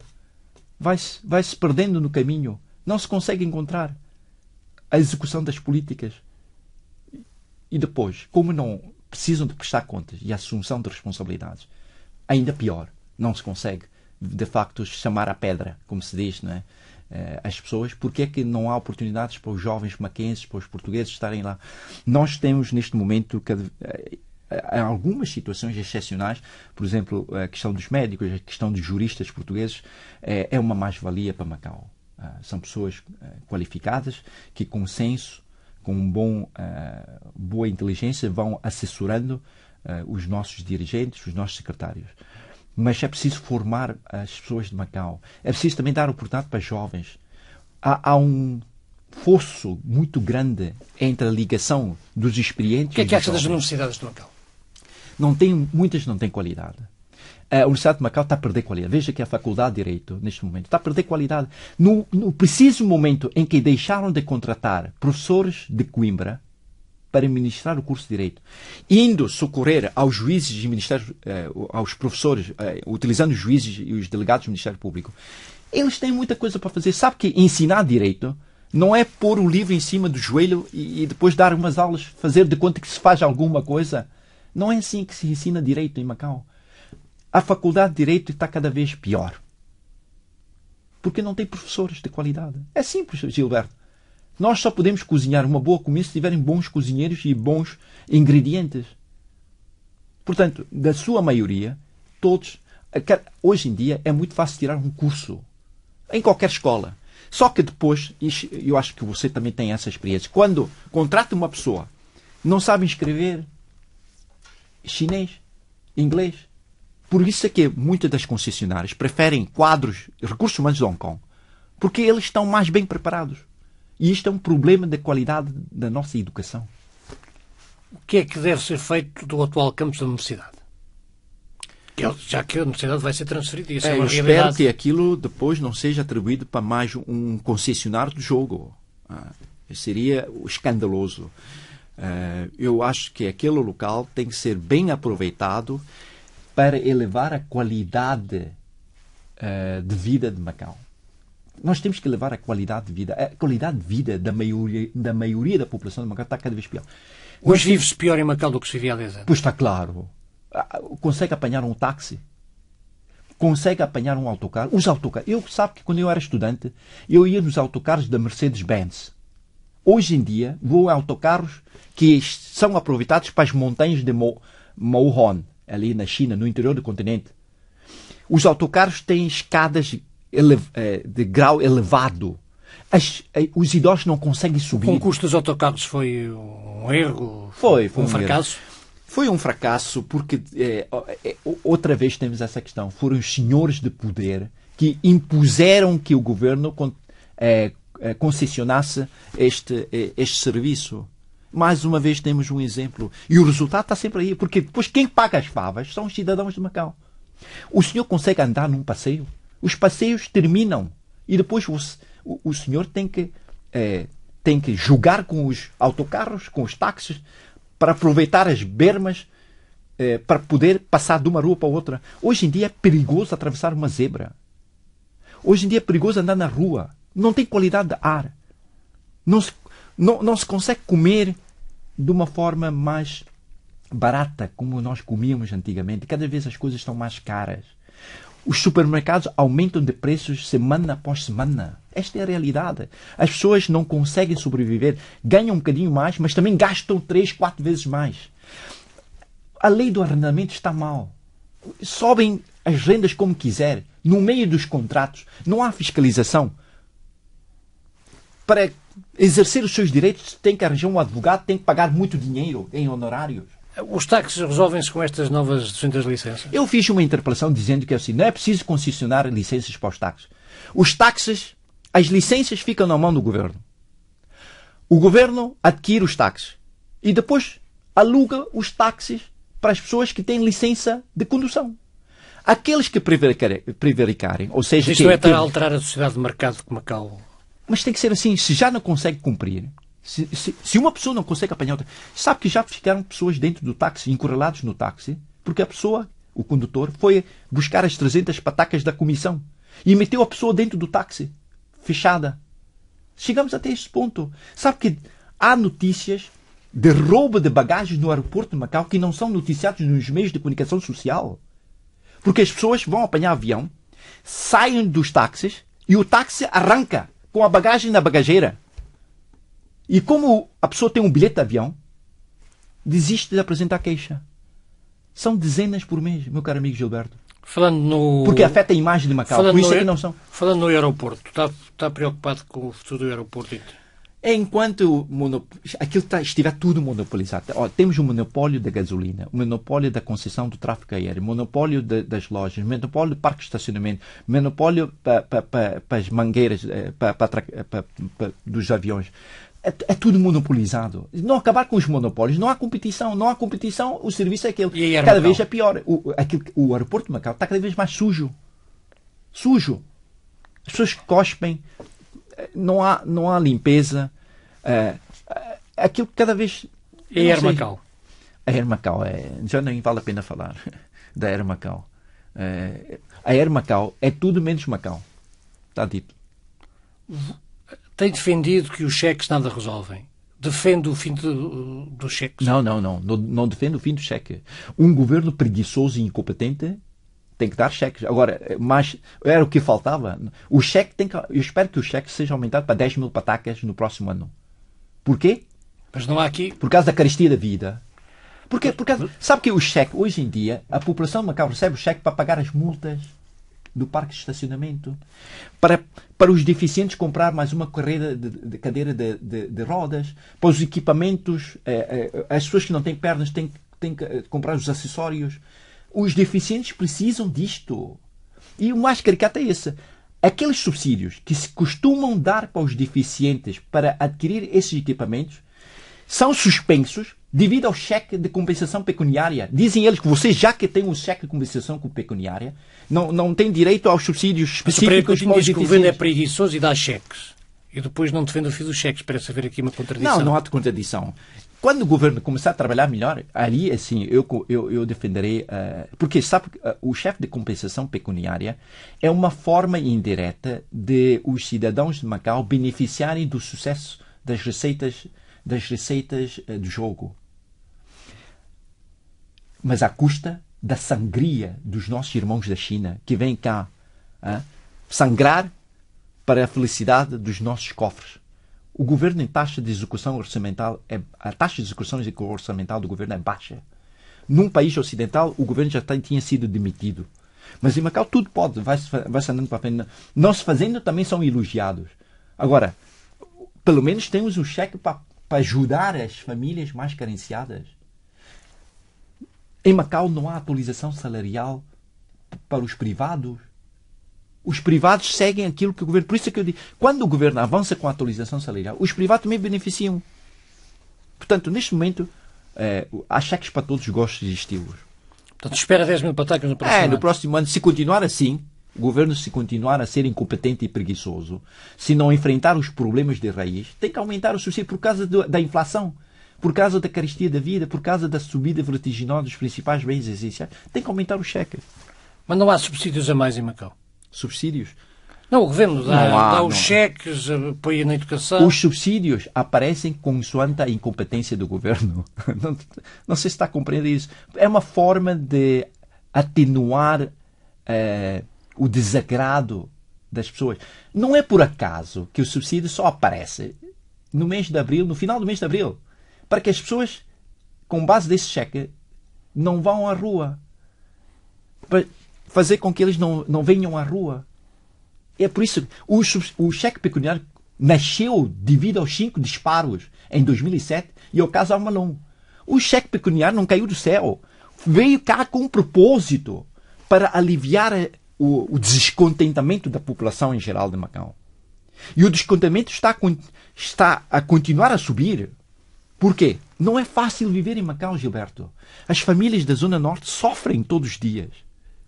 vai-se perdendo no caminho, não se consegue encontrar a execução das políticas. E depois, como não precisam de prestar contas e a assunção de responsabilidades, ainda pior, não se consegue, de facto, chamar à pedra, como se diz, não é? As pessoas, porque é que não há oportunidades para os jovens macaenses, para os portugueses estarem lá? Nós temos, neste momento, algumas situações excepcionais, por exemplo, a questão dos médicos, a questão dos juristas portugueses, é uma mais-valia para Macau. São pessoas qualificadas que, com senso, com boa inteligência, vão assessorando os nossos dirigentes, os nossos secretários. Mas é preciso formar as pessoas de Macau. É preciso também dar oportunidade para jovens. Há um fosso muito grande entre a ligação dos experientes. O que é que acha das universidades de Macau? Muitas não têm qualidade. A Universidade de Macau está a perder qualidade. Veja que a Faculdade de Direito, neste momento, está a perder qualidade. No preciso momento em que deixaram de contratar professores de Coimbra para ministrar o curso de Direito, indo socorrer aos juízes e ministérios, aos professores, utilizando os juízes e os delegados do Ministério Público, eles têm muita coisa para fazer. Sabe que ensinar Direito não é pôr o livro em cima do joelho e depois dar umas aulas, fazer de conta que se faz alguma coisa. Não é assim que se ensina Direito em Macau. A Faculdade de Direito está cada vez pior. Porque não tem professores de qualidade. É simples, Gilberto. Nós só podemos cozinhar uma boa comida se tiverem bons cozinheiros e bons ingredientes. Portanto, da sua maioria, todos... Hoje em dia é muito fácil tirar um curso em qualquer escola. Só que depois, eu acho que você também tem essa experiência, quando contrata uma pessoa, não sabe escrever chinês, inglês. Por isso é que muitas das concessionárias preferem recursos humanos de Hong Kong, porque eles estão mais bem preparados. E isto é um problema da qualidade da nossa educação. O que é que deve ser feito do atual campus da universidade? Já que a universidade vai ser transferida. Isso é uma realidade. Espero que aquilo depois não seja atribuído para mais um concessionário do jogo. Seria escandaloso. Eu acho que aquele local tem que ser bem aproveitado. para elevar a qualidade de vida de Macau. Nós temos que elevar a qualidade de vida. A qualidade de vida da maioria da população de Macau está cada vez pior. Hoje vive-se pior em Macau do que se vivia há 10 anos. Pois está claro. Consegue apanhar um táxi? Consegue apanhar um autocarro? Os autocarros. Eu sabe que quando eu era estudante, eu ia nos autocarros da Mercedes-Benz. Hoje em dia, vou a autocarros que são aproveitados para as montanhas de Mouhon, ali na China, no interior do continente. Os autocarros têm escadas de grau elevado. Os idosos não conseguem subir. O custo dos autocarros foi um erro? Foi um fracasso? Foi um fracasso porque, outra vez temos essa questão, foram os senhores de poder que impuseram que o governo concessionasse este serviço. Mais uma vez temos um exemplo. E o resultado está sempre aí, porque depois quem paga as favas são os cidadãos de Macau. O senhor consegue andar num passeio? Os passeios terminam e depois o senhor tem que jogar com os autocarros, com os táxis, para aproveitar as bermas, para poder passar de uma rua para outra. Hoje em dia é perigoso atravessar uma zebra. Hoje em dia é perigoso andar na rua. Não tem qualidade de ar. Não se consegue comer de uma forma mais barata, como nós comíamos antigamente. Cada vez as coisas estão mais caras. Os supermercados aumentam de preços semana após semana. Esta é a realidade. As pessoas não conseguem sobreviver. Ganham um bocadinho mais, mas também gastam 3, 4 vezes mais. A lei do arrendamento está mal. Sobem as rendas como quiser. No meio dos contratos. Não há fiscalização. Para exercer os seus direitos, tem que arranjar um advogado, tem que pagar muito dinheiro em honorários. Os táxis resolvem-se com estas novas 200 licenças? Eu fiz uma interpelação dizendo que assim, não é preciso concessionar licenças para os táxis. Os táxis, as licenças ficam na mão do governo. O governo adquire os táxis e depois aluga os táxis para as pessoas que têm licença de condução. Aqueles que prevaricarem, ou seja... Isto é estar a alterar a sociedade de mercado de Macau. Mas tem que ser assim, se já não consegue cumprir... Se uma pessoa não consegue apanhar outra... Sabe que já ficaram pessoas dentro do táxi, encurralados no táxi, porque a pessoa, o condutor, foi buscar as 300 patacas da comissão e meteu a pessoa dentro do táxi, fechada. Chegamos até este ponto. Sabe que há notícias de roubo de bagagens no aeroporto de Macau que não são noticiados nos meios de comunicação social. Porque as pessoas vão apanhar avião, saem dos táxis e o táxi arranca com a bagagem na bagageira. E como a pessoa tem um bilhete de avião, desiste de apresentar queixa. São dezenas por mês, meu caro amigo Gilberto. Porque afeta a imagem de Macau. Por isso é que não são. Falando no aeroporto, está preocupado com o futuro do aeroporto? Enquanto aquilo estiver tudo monopolizado. Temos um monopólio da gasolina, um monopólio da concessão do tráfego aéreo, monopólio das lojas, monopólio do parque de estacionamento, monopólio para as mangueiras dos aviões. É tudo monopolizado. Não acabar com os monopólios, não há competição. Não há competição, o serviço é aquele. Cada vez é pior. O aeroporto de Macau está cada vez mais sujo. Sujo. As pessoas cospem. Não há limpeza. Aquilo que cada vez... E a Air Macau? A Air Macau, já nem vale a pena falar da Air Macau. A Air Macau é tudo menos Macau. Está dito. Tem defendido que os cheques nada resolvem. Defende o fim dos cheques? Não defende o fim do cheque. Um governo preguiçoso e incompetente tem que dar cheques. Agora, mas era o que faltava. O cheque eu espero que o cheque seja aumentado para 10 mil patacas no próximo ano. Porquê? Mas não há aqui... Por causa da carestia da vida. Sabe que o cheque, hoje em dia, a população de Macau recebe o cheque para pagar as multas do parque de estacionamento, para os deficientes comprar mais uma cadeira de rodas, para os equipamentos, as pessoas que não têm pernas têm que comprar os acessórios. Os deficientes precisam disto. E o mais caricato é esse. Aqueles subsídios que se costumam dar para os deficientes para adquirir esses equipamentos são suspensos devido ao cheque de compensação pecuniária. Dizem eles que você, já que tem um cheque de compensação pecuniária, não tem direito aos subsídios específicos para os deficientes. O governo é preguiçoso e dá cheques. E depois não defende o fim dos cheques. Parece haver aqui uma contradição. Não há contradição. Quando o governo começar a trabalhar melhor, ali, assim, eu defenderei... porque, sabe, o chefe de compensação pecuniária é uma forma indireta de os cidadãos de Macau beneficiarem do sucesso das receitas do jogo. Mas à custa da sangria dos nossos irmãos da China, que vêm cá sangrar para a felicidade dos nossos cofres. O governo em taxa de execução orçamental, a taxa de execução orçamental do governo é baixa. Num país ocidental, o governo já tinha sido demitido. Mas em Macau tudo pode, vai-se andando para a frente. Não se fazendo também são elogiados. Agora, pelo menos temos um cheque para ajudar as famílias mais carenciadas. Em Macau não há atualização salarial para os privados. Os privados seguem aquilo que o governo... Por isso é que eu digo, quando o governo avança com a atualização salarial, os privados também beneficiam. Portanto, neste momento, há cheques para todos os gostos e estilos. Portanto, espera 10 mil patacas no próximo ano. No próximo ano, se continuar assim, o governo se continuar a ser incompetente e preguiçoso, se não enfrentar os problemas de raiz, tem que aumentar o subsídio por causa da inflação, por causa da carestia da vida, por causa da subida vertiginosa dos principais bens essenciais. Tem que aumentar o cheque. Mas não há subsídios a mais em Macau? Subsídios? Não, o governo dá os cheques, apoia na educação. Os subsídios aparecem consoante a incompetência do governo. Não sei se está a compreender isso. É uma forma de atenuar o desagrado das pessoas. Não é por acaso que o subsídio só aparece no mês de abril, no final do mês de abril, para que as pessoas, com base desse cheque, não vão à rua. Para fazer com que eles não venham à rua. É por isso que o cheque pecuniário nasceu devido aos 5 disparos em 2007 e ao caso Almalon. O cheque pecuniário não caiu do céu. Veio cá com um propósito para aliviar o descontentamento da população em geral de Macau. E o descontentamento está a continuar a subir. Por quê? Não é fácil viver em Macau, Gilberto. As famílias da Zona Norte sofrem todos os dias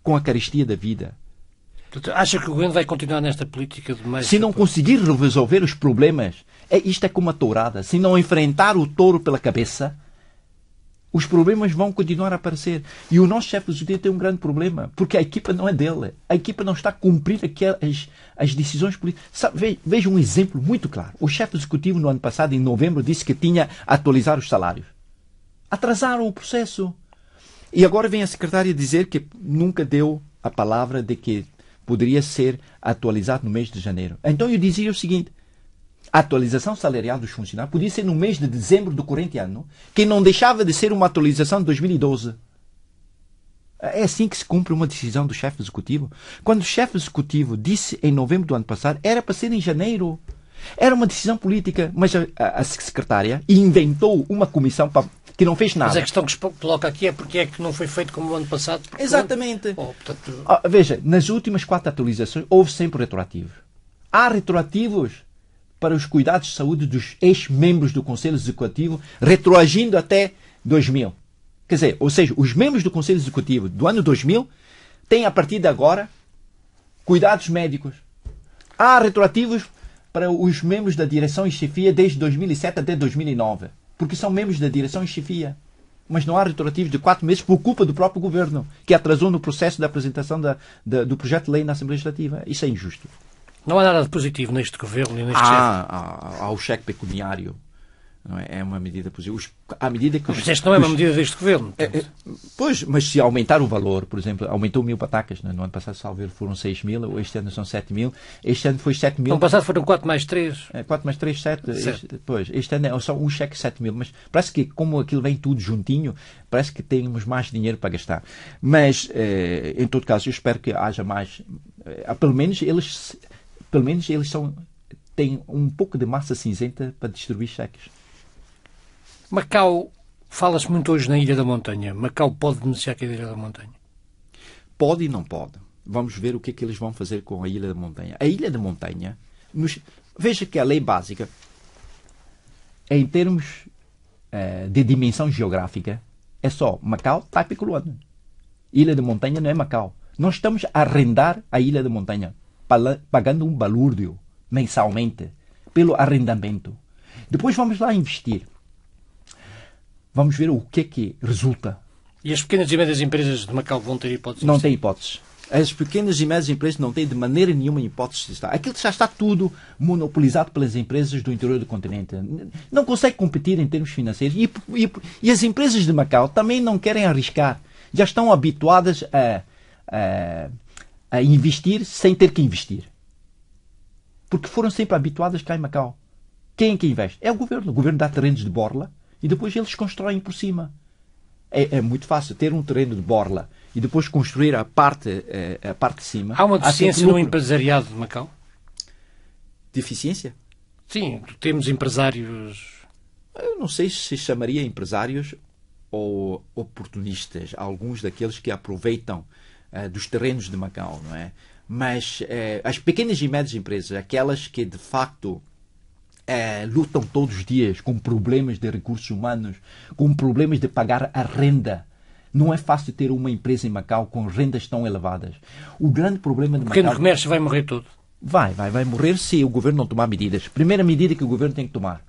com a carestia da vida. Acha que o governo vai continuar nesta política de mais... Se não conseguir resolver os problemas, isto é como a tourada. Se não enfrentar o touro pela cabeça, os problemas vão continuar a aparecer. E o nosso chefe executivo tem um grande problema, porque a equipa não é dele. A equipa não está a cumprir as decisões políticas. Veja um exemplo muito claro. O chefe executivo, no ano passado, em novembro, disse que tinha a atualizar os salários. Atrasaram o processo. E agora vem a secretária dizer que nunca deu a palavra de que poderia ser atualizado no mês de janeiro. Então eu dizia o seguinte: a atualização salarial dos funcionários podia ser no mês de dezembro do corrente ano, que não deixava de ser uma atualização de 2012. É assim que se cumpre uma decisão do chefe executivo. Quando o chefe executivo disse em novembro do ano passado, era para ser em janeiro. Era uma decisão política, mas a secretária inventou uma comissão que não fez nada. Mas a questão que se coloca aqui é porque é que não foi feito como o ano passado. Exatamente. Veja, nas últimas 4 atualizações houve sempre retroativos. Há retroativos para os cuidados de saúde dos ex-membros do Conselho Executivo, retroagindo até 2000. Quer dizer, ou seja, os membros do Conselho Executivo do ano 2000 têm, a partir de agora, cuidados médicos. Há retroativos para os membros da direção e chefia desde 2007 até 2009. Porque são membros da direção e chefia. Mas não há retroativos de 4 meses por culpa do próprio governo, que atrasou no processo da apresentação do projeto de lei na Assembleia Legislativa. Isso é injusto. Não há nada de positivo neste governo e neste chefe. Há o cheque pecuniário. Não é uma medida positiva. À medida que mas esta não é uma medida deste governo. Pois, mas se aumentar o valor, por exemplo, aumentou 1000 patacas. No ano passado, salvo foram 6.000, este ano são 7.000. Este ano foi 7.000. No ano passado foram 4 mais 3. 4 mais 3, 7. Este ano é só um cheque 7.000. Mas parece que, como aquilo vem tudo juntinho, parece que temos mais dinheiro para gastar. Mas, em todo caso, eu espero que haja mais. Pelo menos eles têm um pouco de massa cinzenta para distribuir cheques. Macau, fala-se muito hoje na Ilha da Montanha. Macau pode beneficiar com a Ilha da Montanha? Pode e não pode. Vamos ver o que é que eles vão fazer com a Ilha da Montanha. A Ilha da Montanha, veja que a lei básica, em termos de dimensão geográfica, é só Macau, Taipa e Coluana. Ilha da Montanha não é Macau. Nós estamos a arrendar a Ilha da Montanha, pagando um balúrdio mensalmente pelo arrendamento. Depois vamos lá investir. Vamos ver o que é que resulta. E as pequenas e médias empresas de Macau vão ter hipótese? Não tem hipóteses. As pequenas e médias empresas não têm de maneira nenhuma hipótese de estar. Aquilo já está tudo monopolizado pelas empresas do interior do continente. Não consegue competir em termos financeiros. E as empresas de Macau também não querem arriscar. Já estão habituadas a investir sem ter que investir. Porque foram sempre habituadas cá em Macau. Quem é que investe? É o governo. O governo dá terrenos de borla e depois eles constroem por cima. É muito fácil ter um terreno de borla e depois construir a parte de cima. Há uma deficiência no empresariado de Macau? Deficiência? Sim, temos empresários... Eu não sei se chamaria empresários ou oportunistas. Alguns daqueles que aproveitam dos terrenos de Macau, não é? Mas as pequenas e médias empresas, aquelas que de facto lutam todos os dias com problemas de recursos humanos, com problemas de pagar a renda. Não é fácil ter uma empresa em Macau com rendas tão elevadas. O grande problema de Macau... O pequeno comércio vai morrer todo. Vai morrer se o governo não tomar medidas. Primeira medida que o governo tem que tomar: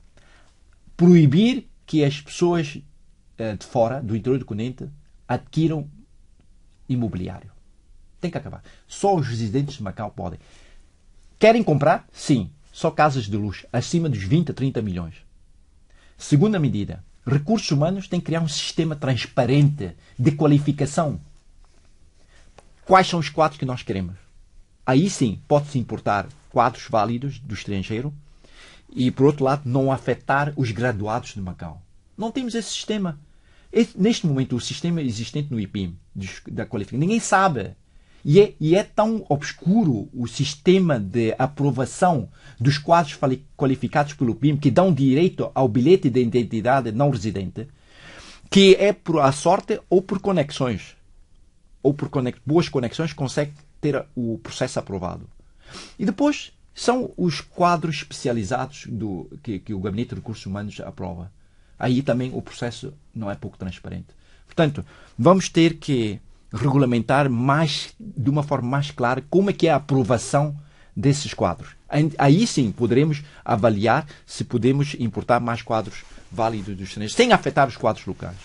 proibir que as pessoas de fora, do interior do continente, adquiram imobiliário. Tem que acabar. Só os residentes de Macau podem. Querem comprar? Sim. Só casas de luxo, acima dos 20 a 30 milhões. Segunda medida: recursos humanos têm que criar um sistema transparente de qualificação. Quais são os quadros que nós queremos? Aí sim, pode-se importar quadros válidos do estrangeiro e, por outro lado, não afetar os graduados de Macau. Não temos esse sistema. Neste momento, o sistema existente no IPIM, da qualificação, ninguém sabe. E é tão obscuro o sistema de aprovação dos quadros qualificados pelo PIM, que dão direito ao bilhete de identidade não residente, que é por a sorte ou por conexões. Ou por boas conexões consegue ter o processo aprovado. E depois são os quadros especializados que o Gabinete de Recursos Humanos aprova. Aí também o processo não é pouco transparente. Portanto, vamos ter que regulamentar de uma forma mais clara como é que é a aprovação desses quadros. Aí sim poderemos avaliar se podemos importar mais quadros válidos dos estrangeiros, sem afetar os quadros locais.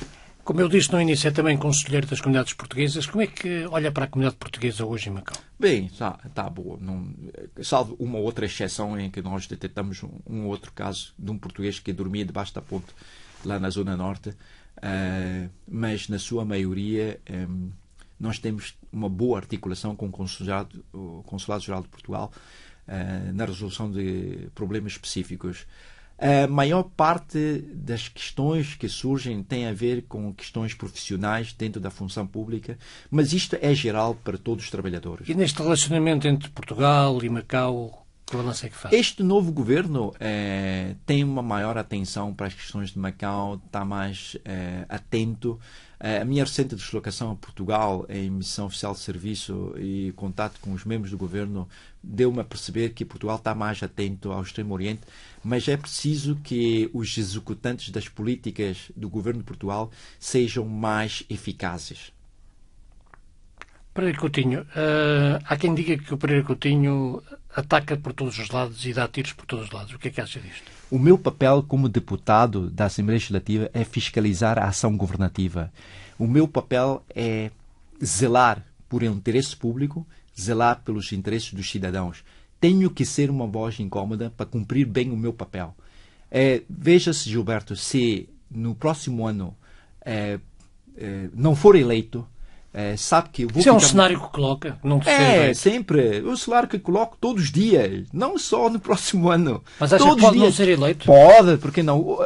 Como eu disse no início, é também conselheiro das comunidades portuguesas. Como é que olha para a comunidade portuguesa hoje em Macau? Bem, está boa. Salvo uma outra exceção em que nós detectamos um outro caso de um português que dormia debaixo da ponte lá na Zona Norte, mas na sua maioria nós temos uma boa articulação com o Consulado-Geral de Portugal na resolução de problemas específicos. A maior parte das questões que surgem tem a ver com questões profissionais dentro da função pública, mas isto é geral para todos os trabalhadores. E neste relacionamento entre Portugal e Macau, que balanço é que faz? Este novo governo tem uma maior atenção para as questões de Macau, está mais atento. A minha recente deslocação a Portugal em missão oficial de serviço e contato com os membros do governo deu-me a perceber que Portugal está mais atento ao Extremo Oriente, mas é preciso que os executantes das políticas do governo de Portugal sejam mais eficazes. Pereira Coutinho, há quem diga que o Pereira Coutinho ataca por todos os lados e dá tiros por todos os lados. O que é que acha disto? O meu papel como deputado da Assembleia Legislativa é fiscalizar a ação governativa. O meu papel é zelar por um interesse público, zelar pelos interesses dos cidadãos. Tenho que ser uma voz incómoda para cumprir bem o meu papel. Veja-se, Gilberto, se no próximo ano não for eleito, sabe que eu vou... Isso é um cenário que coloca? Não sempre. O cenário que coloco todos os dias. Não só no próximo ano. Mas acha todos que pode dias. não ser eleito? Pode, porque não?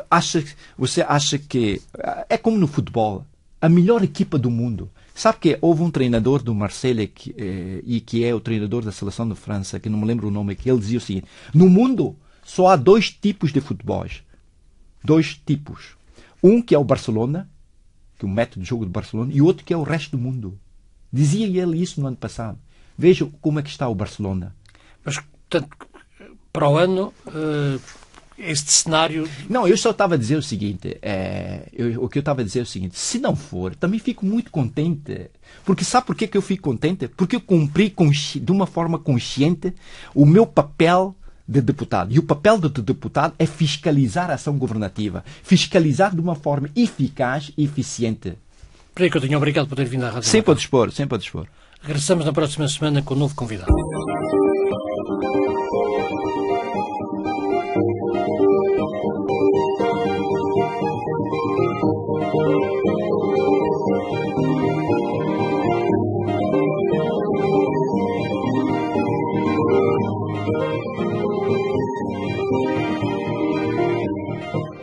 Você acha que... É como no futebol. A melhor equipa do mundo. Sabe que houve um treinador do Marseille que é o treinador da seleção de França, que não me lembro o nome, que ele dizia o seguinte: no mundo só há 2 tipos de futebols. 2 tipos. Um que é o Barcelona, que é o método de jogo do Barcelona, e outro que é o resto do mundo. Dizia ele isso no ano passado. Veja como é que está o Barcelona. Mas, portanto, para o ano, este cenário... Não, eu só estava a dizer o seguinte, o que eu estava a dizer é o seguinte: se não for, também fico muito contente. Porque sabe por que eu fico contente? Porque eu cumpri de uma forma consciente o meu papel de deputado. E o papel do deputado é fiscalizar a ação governativa. Fiscalizar de uma forma eficaz e eficiente. Pereira Coutinho, obrigado por ter vindo à Rádio. Sempre a dispor, sempre a dispor. Regressamos na próxima semana com um novo convidado.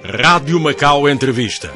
Rádio Macau Entrevista.